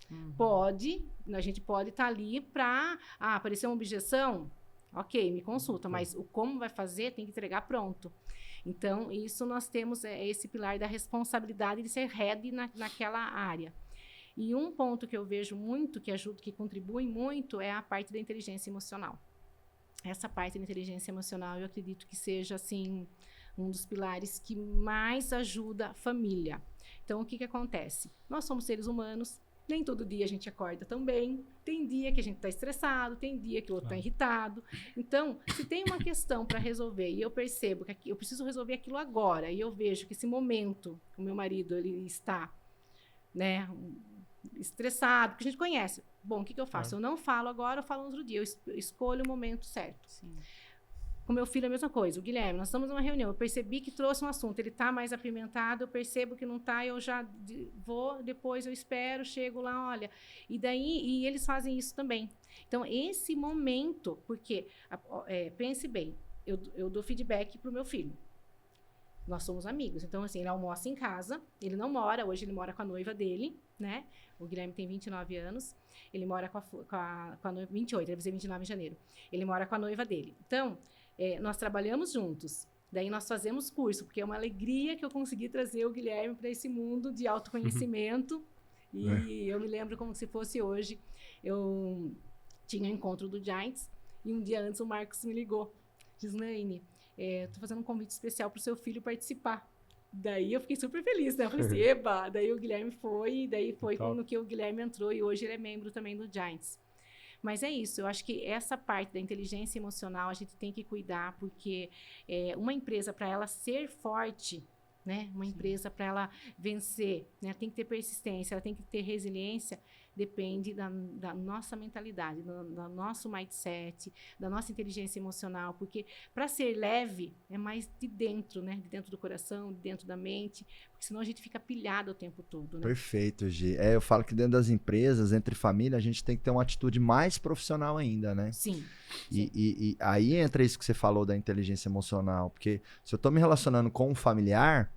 A gente pode estar ali para aparecer uma objeção, ok, me consulta, mas o como vai fazer tem que entregar pronto. Então, isso nós temos esse pilar da responsabilidade de ser head naquela área. E um ponto que eu vejo muito, que ajuda, que contribui muito, é a parte da inteligência emocional. Essa parte da inteligência emocional, eu acredito que seja, assim, um dos pilares que mais ajuda a família. Então, o que acontece? Nós somos seres humanos, nem todo dia a gente acorda tão bem, tem dia que a gente está estressado, tem dia que o outro está irritado. Então, se tem uma questão para resolver e eu percebo que eu preciso resolver aquilo agora, e eu vejo que esse momento, o meu marido ele está, né, estressado, porque a gente conhece. Bom, o que eu faço? Eu não falo agora, eu falo outro dia, eu escolho o momento certo. Sim. Com meu filho é a mesma coisa. O Guilherme, nós estamos numa reunião, eu percebi que trouxe um assunto, ele está mais apimentado, eu percebo que não está, eu já vou, depois eu espero, chego lá, olha. E eles fazem isso também. Então, esse momento, porque, pense bem, eu dou feedback para o meu filho. Nós somos amigos, então, assim, ele almoça em casa, ele não mora, hoje ele mora com a noiva dele, né? O Guilherme tem 29 anos, ele mora com a noiva, 28, ele vai fazer 29 em janeiro. Ele mora com a noiva dele. Então, nós trabalhamos juntos, daí nós fazemos curso, porque é uma alegria que eu consegui trazer o Guilherme para esse mundo de autoconhecimento. E eu me lembro como se fosse hoje, eu tinha um encontro do Giants, e um dia antes o Marcos me ligou, diz, Naine, estou fazendo um convite especial para o seu filho participar. Daí eu fiquei super feliz, né? Eu falei assim, eba! Daí o Guilherme foi, e daí foi quando que o Guilherme entrou, e hoje ele é membro também do Giants. Mas é isso, eu acho que essa parte da inteligência emocional a gente tem que cuidar, porque uma empresa, para ela ser forte, né? Uma empresa, para ela vencer, né? Tem que ter persistência, ela tem que ter resiliência, depende da nossa mentalidade, do nosso mindset, da nossa inteligência emocional, porque para ser leve é mais de dentro, né? De dentro do coração, de dentro da mente, porque senão a gente fica pilhado o tempo todo, né? Perfeito, Gi. Eu falo que dentro das empresas, entre família, a gente tem que ter uma atitude mais profissional ainda, né? Sim. E aí entra isso que você falou da inteligência emocional, porque se eu estou me relacionando com um familiar,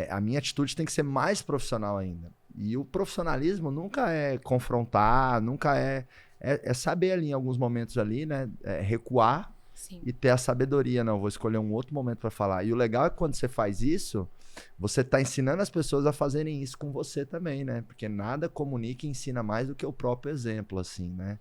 a minha atitude tem que ser mais profissional ainda. E o profissionalismo nunca é confrontar, nunca é saber ali em alguns momentos ali, né? Recuar. Sim. E ter a sabedoria. Não, vou escolher um outro momento para falar. E o legal é que quando você faz isso, você está ensinando as pessoas a fazerem isso com você também, né? Porque nada comunica e ensina mais do que o próprio exemplo, assim, né?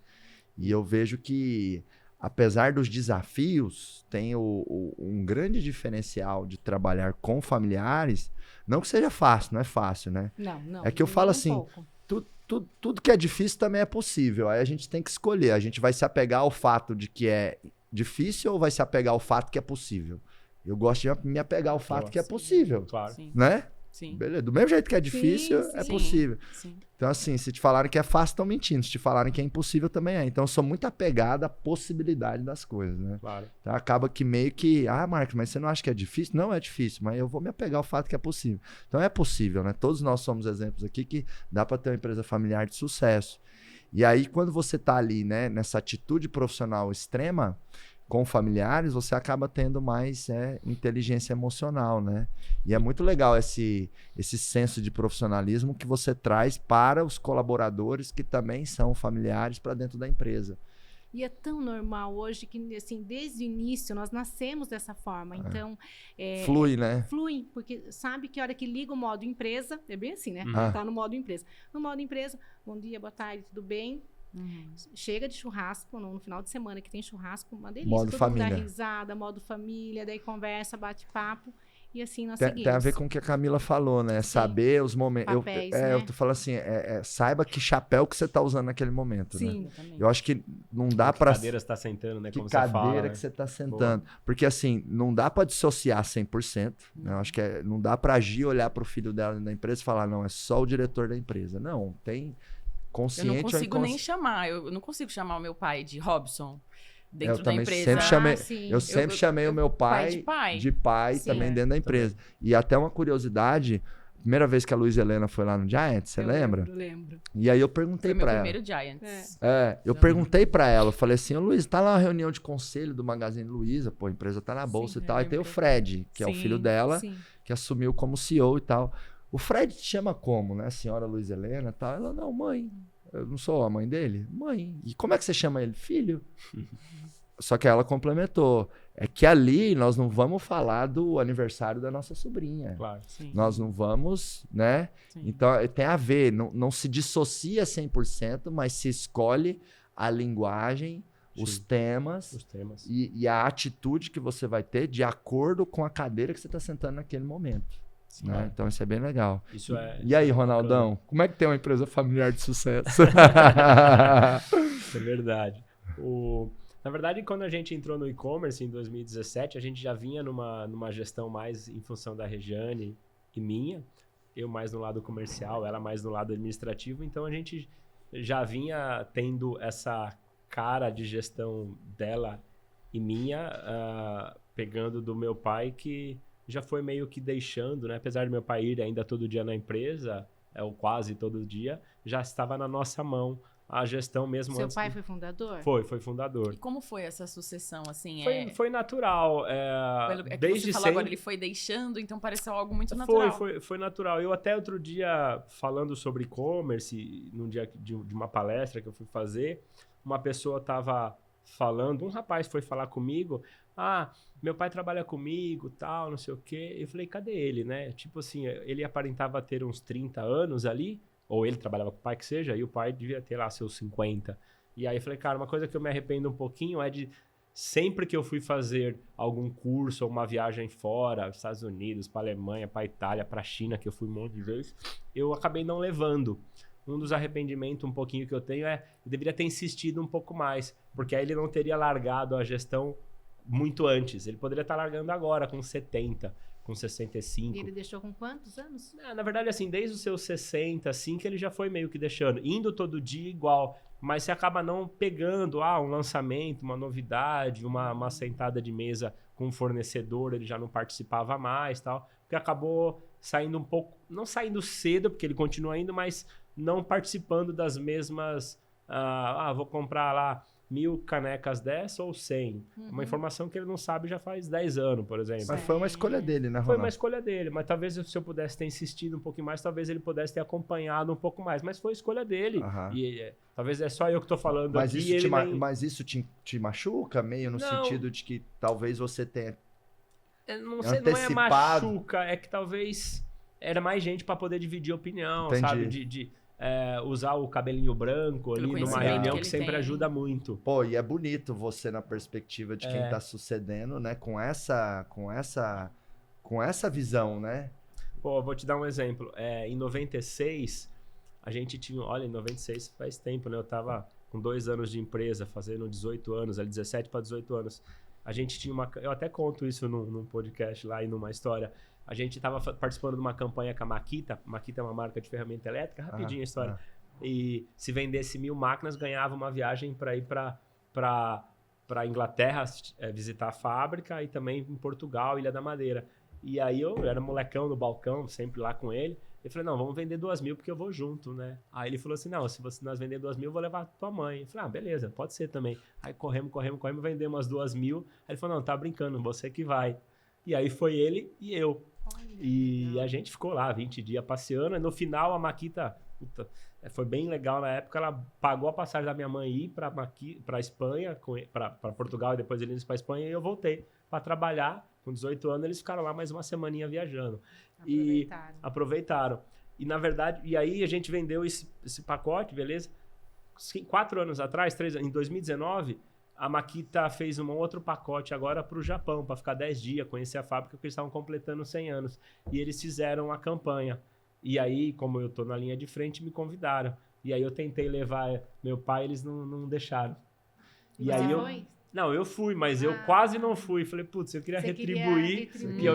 E eu vejo que, apesar dos desafios, tem um grande diferencial de trabalhar com familiares. Não que seja fácil, não é fácil, né? Não. É que eu falo assim, tudo que é difícil também é possível. Aí a gente tem que escolher. A gente vai se apegar ao fato de que é difícil ou vai se apegar ao fato que é possível? Eu gosto de me apegar ao fato que é possível. Claro. Né? Sim. Beleza. Do mesmo jeito que é difícil, é possível. Sim. Então, assim, se te falarem que é fácil, estão mentindo. Se te falarem que é impossível, também é. Então, eu sou muito apegado à possibilidade das coisas, né? Claro. Então, acaba que meio que... Marcos, mas você não acha que é difícil? Não é difícil, mas eu vou me apegar ao fato que é possível. Então, é possível, né? Todos nós somos exemplos aqui que dá para ter uma empresa familiar de sucesso. E aí, quando você tá ali, né, nessa atitude profissional extrema, com familiares, você acaba tendo mais inteligência emocional, né? E é muito legal esse senso de profissionalismo que você traz para os colaboradores que também são familiares para dentro da empresa. E é tão normal hoje que, assim, desde o início, nós nascemos dessa forma. Então, flui, né? Flui, porque sabe que a hora que liga o modo empresa, é bem assim, né? Tá no modo empresa. No modo empresa, bom dia, boa tarde, tudo bem? Chega de churrasco, no final de semana que tem churrasco, uma delícia. Modo todo família. mundo dá risada, modo família, daí conversa, bate papo. E assim nós seguimos. Tem a ver com o que a Camila falou, né? Sim. Saber os momentos. Papéis, né? Eu tô falando assim, saiba que chapéu que você tá usando naquele momento, Sim. Né? Eu acho que não dá para... Que cadeira você tá sentando, né? Que como cadeira você fala, que você tá sentando. Boa. Porque assim, não dá para dissociar 100%. Né? Eu acho que não dá para agir, olhar pro filho dela na empresa e falar, não, é só o diretor da empresa. Não, tem consciente ou Eu não consigo nem chamar. Eu não consigo chamar o meu pai de Robson. Dentro da empresa. Eu sempre chamei o meu pai de pai sim, também dentro da empresa. Também. E até uma curiosidade, primeira vez que a Luiz Helena foi lá no Giants, você lembra? Lembro. E aí eu perguntei para ela. Foi meu primeiro Giants. Eu perguntei para ela, eu falei assim, ô Luiz, tá lá uma reunião de conselho do Magazine Luiza, pô, a empresa tá na bolsa e tal. E tem o Fred, que é o filho dela, que assumiu como CEO e tal. O Fred te chama como, né, senhora Luiz Helena e tal? Ela, não, mãe. Eu não sou a mãe dele? Mãe. E como é que você chama ele? Filho. Só que ela complementou. É que ali nós não vamos falar do aniversário da nossa sobrinha. Claro. Sim. Nós não vamos, né? Sim. Então tem a ver. Não se dissocia 100%, mas se escolhe a linguagem, os temas e a atitude que você vai ter de acordo com a cadeira que você está sentando naquele momento. Né? Então isso é bem legal. E aí, Ronaldão, como é que tem uma empresa familiar de sucesso? Isso é verdade. Na verdade, quando a gente entrou no e-commerce em 2017, a gente já vinha numa gestão mais em função da Regiane e minha. Eu mais no lado comercial, ela mais no lado administrativo. Então a gente já vinha tendo essa cara de gestão dela e minha, pegando do meu pai, que já foi meio que deixando, né? Apesar do meu pai ir ainda todo dia na empresa, ou quase todo dia, já estava na nossa mão a gestão mesmo. Seu pai foi fundador? Foi fundador. E como foi essa sucessão, assim? Foi natural. Desde você falou agora, ele foi deixando, então pareceu algo muito natural. Foi natural. Eu até outro dia, falando sobre e-commerce, num dia de uma palestra que eu fui fazer, uma pessoa estava falando, um rapaz foi falar comigo, meu pai trabalha comigo, tal, não sei o quê. Eu falei, cadê ele, né? Tipo assim, ele aparentava ter uns 30 anos ali, ou ele trabalhava com o pai que seja, e o pai devia ter lá seus 50. E aí eu falei, cara, uma coisa que eu me arrependo um pouquinho é de sempre que eu fui fazer algum curso ou uma viagem fora, Estados Unidos, para Alemanha, para Itália, para China, que eu fui um monte de vezes, eu acabei não levando. Um dos arrependimentos um pouquinho que eu tenho eu deveria ter insistido um pouco mais, porque aí ele não teria largado a gestão muito antes. Ele poderia estar largando agora, com 70, com 65. E ele deixou com quantos anos? Na verdade, assim, desde os seus 60, assim, que ele já foi meio que deixando. Indo todo dia igual, mas você acaba não pegando um lançamento, uma novidade, uma sentada de mesa com um fornecedor, ele já não participava mais, tal, porque acabou saindo um pouco, não saindo cedo, porque ele continua indo, mas não participando das mesmas, vou comprar lá 1000 canecas dessa ou 100. Uma informação que ele não sabe já faz 10 anos, por exemplo. Mas foi uma escolha dele, né, Ronaldo? Foi uma escolha dele, mas talvez se eu pudesse ter insistido um pouquinho mais, talvez ele pudesse ter acompanhado um pouco mais, mas foi escolha dele. E talvez é só eu que tô falando mas aqui. Mas isso te machuca meio no sentido de que talvez você tenha não é machuca, é que talvez era mais gente para poder dividir opinião, sabe? De usar o cabelinho branco ali numa reunião que sempre ajuda muito. Pô, e é bonito você na perspectiva de quem tá sucedendo, né? Com essa visão, né? Pô, vou te dar um exemplo. Em 96, a gente tinha... Olha, em 96 faz tempo, né? Eu tava com 2 anos de empresa, fazendo 18 anos, 17 para 18 anos. A gente tinha uma... Eu até conto isso num podcast lá e numa história. A gente estava participando de uma campanha com a Makita. Makita é uma marca de ferramenta elétrica. Rapidinho a história. E se vendesse 1000 máquinas, ganhava uma viagem para ir para Inglaterra, visitar a fábrica, e também em Portugal, Ilha da Madeira. E aí eu era molecão no balcão, sempre lá com ele. Eu falei, não, vamos vender 2.000 porque eu vou junto, né? Aí ele falou assim, não, se nós vender 2.000, eu vou levar tua mãe. Eu falei, beleza, pode ser também. Aí corremos, vendemos umas 2.000. Aí ele falou, não, tá brincando, você que vai. E aí foi ele e eu. E a gente ficou lá 20 dias passeando. E no final a Makita, foi bem legal na época, ela pagou a passagem da minha mãe ir pra Espanha, pra Portugal, e depois eles para Espanha, e eu voltei para trabalhar. Com 18 anos, eles ficaram lá mais uma semaninha viajando. Aproveitaram. E, na verdade, e aí a gente vendeu esse pacote, beleza? 4 anos atrás, em 2019, a Makita fez um outro pacote agora para o Japão, para ficar 10 dias, conhecer a fábrica, porque eles estavam completando 100 anos. E eles fizeram a campanha. E aí, como eu tô na linha de frente, me convidaram. E aí eu tentei levar meu pai, eles não deixaram. E aí foi? Não, eu fui, mas eu quase não fui. Falei, putz, eu queria retribuir e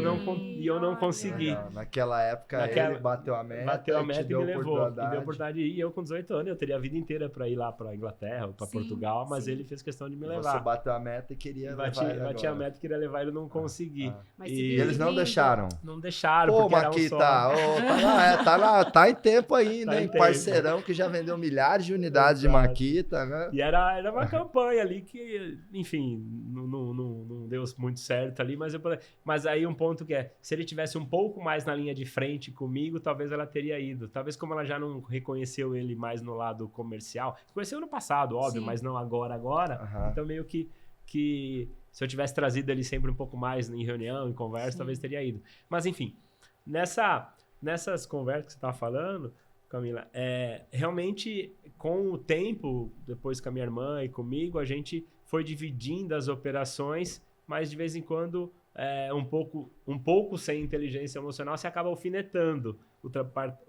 eu não consegui. Naquela época ele bateu a meta e me levou. E deu oportunidade de ir. E eu com 18 anos, eu teria a vida inteira para ir lá para Inglaterra ou para Portugal, mas ele fez questão de me levar. Você bateu a meta e queria levar ele. Bati a meta e queria levar ele, não consegui. E eles não deixaram? Não deixaram, porque Makita, tá em tempo ainda, hein? Parceirão que já vendeu milhares de unidades de Makita, né? E era uma campanha ali que, enfim, não deu muito certo ali, mas aí um ponto que se ele tivesse um pouco mais na linha de frente comigo, talvez ela teria ido. Talvez como ela já não reconheceu ele mais no lado comercial, conheceu no passado, óbvio, mas não agora. Então meio que se eu tivesse trazido ele sempre um pouco mais em reunião, em conversa, talvez teria ido. Mas enfim, nessas conversas que você estava falando, Camila, realmente com o tempo, depois com a minha irmã e comigo, a gente foi dividindo as operações, mas de vez em quando, um pouco sem inteligência emocional, você acaba alfinetando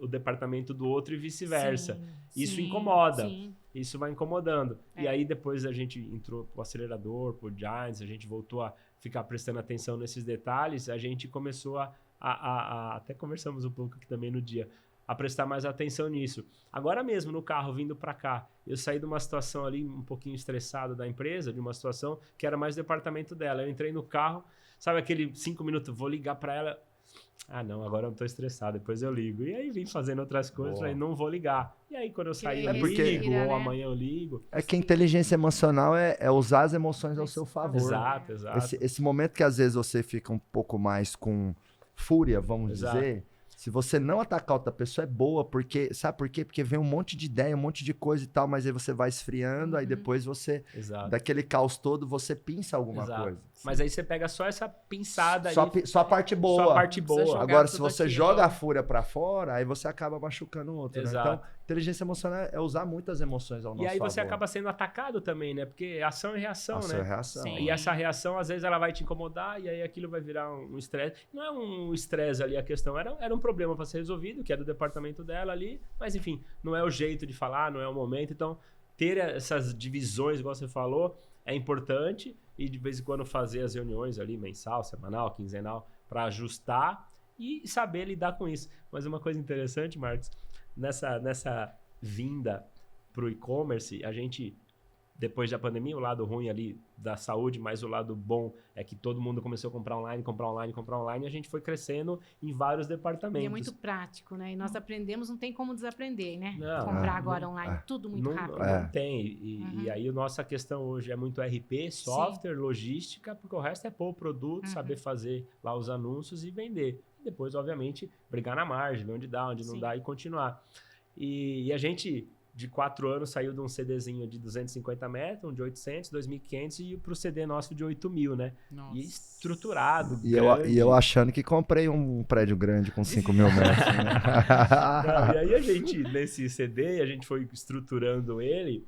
o departamento do outro e vice-versa. Isso incomoda. Isso vai incomodando. E aí depois a gente entrou pro acelerador, pro Giants, a gente voltou a ficar prestando atenção nesses detalhes, a gente começou até conversamos um pouco aqui também no dia, a prestar mais atenção nisso. Agora mesmo, no carro, vindo para cá, eu saí de uma situação ali um pouquinho estressado da empresa, de uma situação que era mais o departamento dela. Eu entrei no carro, sabe aquele 5 minutos, vou ligar para ela. Não, agora eu não tô estressado, depois eu ligo. E aí vim fazendo outras coisas, falei, não vou ligar. E aí quando eu sair, eu ligo, ou amanhã eu ligo. É que a inteligência emocional é usar as emoções ao seu favor. Exato. Esse momento que às vezes você fica um pouco mais com fúria, vamos dizer... Se você não atacar outra pessoa, é boa, porque... Sabe por quê? Porque vem um monte de ideia, um monte de coisa e tal, mas aí você vai esfriando, aí depois você... Daquele caos todo, você pinça alguma coisa. Mas aí você pega só essa pinçada só a parte boa. Só a parte boa. Agora, se você joga a fúria pra fora, aí você acaba machucando o outro, né? Então, inteligência emocional é usar muitas emoções ao nosso favor. E aí você acaba sendo atacado também, né? Porque ação e reação, né? Ação e reação. E essa reação, às vezes, ela vai te incomodar e aí aquilo vai virar um estresse. Não é um estresse ali a questão, era um problema para ser resolvido, que é do departamento dela ali, mas enfim, não é o jeito de falar, não é o momento. Então, ter essas divisões, igual você falou, é importante e de vez em quando fazer as reuniões ali, mensal, semanal, quinzenal, para ajustar e saber lidar com isso. Mas uma coisa interessante, Marcos, nessa vinda para o e-commerce, a gente, depois da pandemia, o lado ruim ali da saúde, mas o lado bom é que todo mundo começou a comprar online, e a gente foi crescendo em vários departamentos. E é muito prático, né? E nós aprendemos, não tem como desaprender, né? Comprar agora online, tudo muito rápido. Não tem. E aí a nossa questão hoje é muito RP, software, logística, porque o resto é pôr o produto, saber fazer lá os anúncios e vender. E depois, obviamente, brigar na margem, ver onde dá, onde não dá e continuar. E a gente... de 4 anos, saiu de um CDzinho de 250 metros, um de 800, 2.500 e pro CD nosso de 8.000, né? Nossa. E estruturado, E eu achando que comprei um prédio grande com 5.000 metros. Né? Não, e aí a gente, nesse CD, a gente foi estruturando ele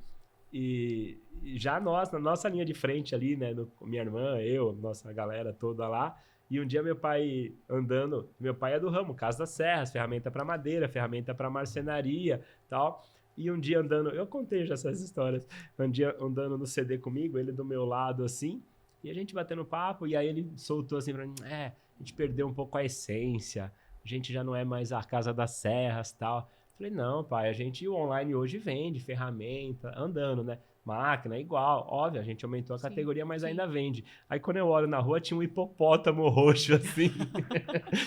e já nós, na nossa linha de frente ali, né? Minha irmã, eu, nossa galera toda lá. E um dia meu pai andando, meu pai é do ramo, Casa das Serras, ferramenta para madeira, ferramenta para marcenaria e tal. E um dia andando, eu contei já essas histórias, um dia andando no CD comigo, ele do meu lado assim, e a gente batendo papo, e aí ele soltou assim pra mim, a gente perdeu um pouco a essência, a gente já não é mais a Casa das Serras e tal. Falei, não, pai, o online hoje vende ferramenta, andando, né? máquina, igual. Óbvio, a gente aumentou a categoria, mas ainda vende. Aí quando eu olho na rua, tinha um hipopótamo roxo, assim,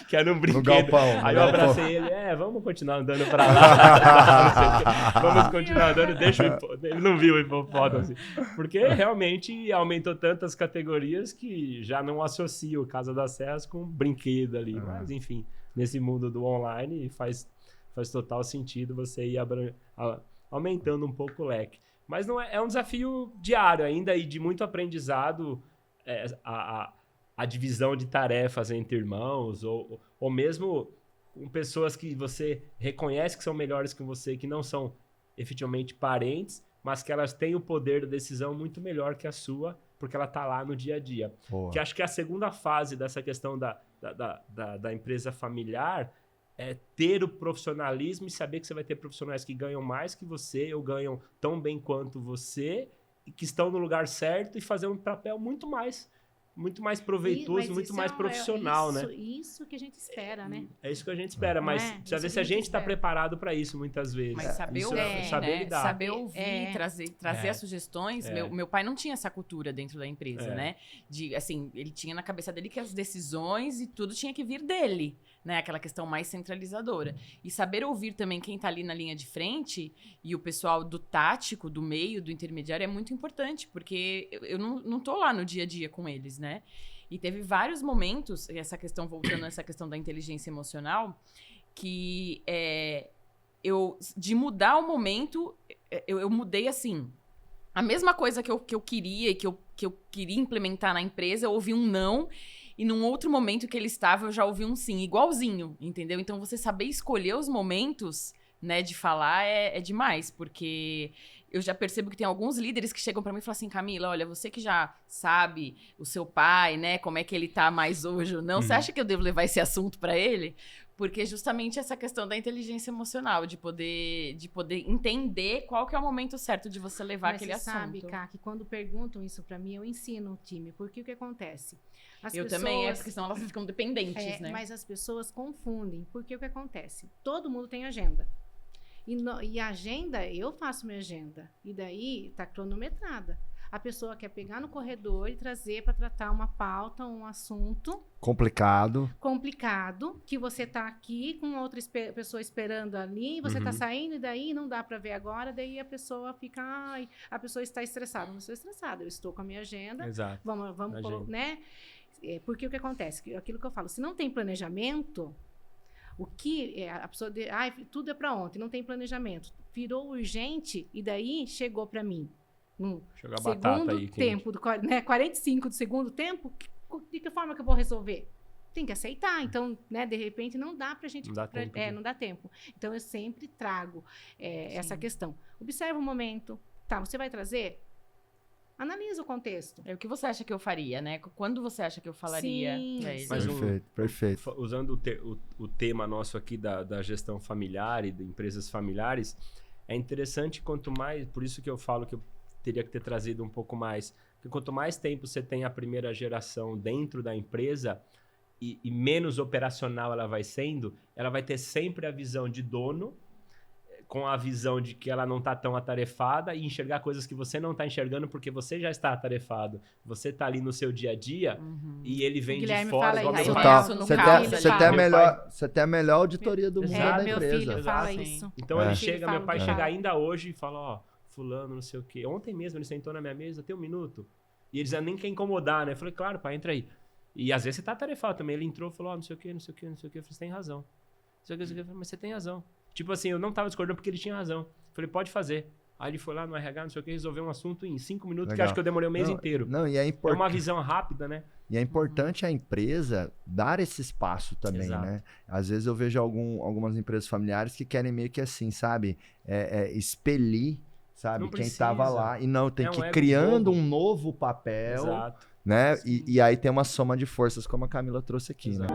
que era um brinquedo. Galpão, aí eu abracei ele, vamos continuar andando pra lá. Vamos continuar andando, deixa o hipopótamo. Ele não viu o hipopótamo, assim. Porque realmente aumentou tantas categorias que já não associo Casa das Serras com brinquedo ali. Mas, enfim, nesse mundo do online faz total sentido você ir aumentando um pouco o leque. Mas não é um desafio diário ainda e de muito aprendizado, a divisão de tarefas entre irmãos ou mesmo com pessoas que você reconhece que são melhores que você, que não são efetivamente parentes, mas que elas têm o poder da decisão muito melhor que a sua, porque ela está lá no dia a dia. Boa. Que acho que a segunda fase dessa questão da empresa familiar é ter o profissionalismo e saber que você vai ter profissionais que ganham mais que você ou ganham tão bem quanto você e que estão no lugar certo e fazer um papel muito mais proveitoso, muito mais profissional, né? Isso que a gente espera, né? É isso que a gente espera, mas precisa ver se a gente está preparado para isso muitas vezes. Mas saber saber lidar. Saber ouvir, trazer as sugestões. Meu pai não tinha essa cultura dentro da empresa, né? Assim, ele tinha na cabeça dele que as decisões e tudo tinha que vir dele, né? Aquela questão mais centralizadora. E saber ouvir também quem está ali na linha de frente e o pessoal do tático, do meio, do intermediário é muito importante, porque eu não tô lá no dia a dia com eles, né? E teve vários momentos, voltando a essa questão da inteligência emocional, que de mudar o momento, eu mudei assim. A mesma coisa que eu queria e que eu queria implementar na empresa, eu ouvi um não. E num outro momento que ele estava, eu já ouvi um sim, igualzinho, entendeu? Então, você saber escolher os momentos, né, de falar é demais, porque eu já percebo que tem alguns líderes que chegam pra mim e falam assim, Camila, olha, você que já sabe o seu pai, né, como é que ele tá mais hoje ou não, você acha que eu devo levar esse assunto pra ele? Porque justamente essa questão da inteligência emocional, de poder entender qual que é o momento certo de você levar aquele assunto. Mas você sabe, Ká, que quando perguntam isso pra mim, eu ensino o time, porque o que acontece? Também, porque senão elas ficam dependentes, né? Mas as pessoas confundem, porque o que acontece? Todo mundo tem agenda. E a agenda, eu faço minha agenda. E daí tá cronometrada. A pessoa quer pegar no corredor e trazer para tratar uma pauta, um assunto complicado, que você tá aqui com outra pessoa esperando ali, você tá saindo e daí não dá para ver agora, daí a pessoa fica, a pessoa está estressada. Não estou estressada, eu estou com a minha agenda. Exato. Vamos, né? Porque o que acontece? Aquilo que eu falo, se não tem planejamento, a pessoa tudo é para ontem, não tem planejamento. Virou urgente e daí chegou para mim. Jogar batata aí, tempo, 45 do segundo tempo, de que forma que eu vou resolver? Tem que aceitar. Então, né, de repente, não dá pra gente... Não dá tempo. Então, eu sempre trago essa questão. Observa o momento. Tá, você vai trazer? Analisa o contexto. O que você acha que eu faria, né? Quando você acha que eu falaria pra ele? Mas perfeito. Usando o tema nosso aqui da gestão familiar e de empresas familiares, é interessante quanto mais... Por isso que eu falo que eu teria que ter trazido um pouco mais. Porque quanto mais tempo você tem a primeira geração dentro da empresa e menos operacional ela vai sendo, ela vai ter sempre a visão de dono, com a visão de que ela não está tão atarefada e enxergar coisas que você não está enxergando porque você já está atarefado. Você está ali no seu dia a dia e ele vem de fora. Você tem a melhor auditoria do mundo da empresa. Meu filho fala isso. Então meu pai chega ainda hoje e fala, fulano, não sei o quê. Ontem mesmo ele sentou na minha mesa, tem um minuto. E eles nem quer incomodar, né? Eu falei, claro, pai, entra aí. E às vezes você tá atarefado também. Ele entrou e falou, não sei o quê, não sei o quê, não sei o quê. Eu falei, você tem razão. Não sei o quê, não sei o quê. Mas você tem razão. Tipo assim, eu não tava discordando porque ele tinha razão. Eu falei, pode fazer. Aí ele foi lá no RH, não sei o quê, resolveu um assunto em 5 minutos, que acho que eu demorei o mês inteiro. Não, e é importante. É uma visão rápida, né? E é importante a empresa dar esse espaço também, né? Às vezes eu vejo algumas empresas familiares que querem meio que assim, sabe? Expelir, sabe? Quem estava lá. E não, tem que ir criando um novo papel. Exato. Né? E aí tem uma soma de forças, como a Camila trouxe aqui, né?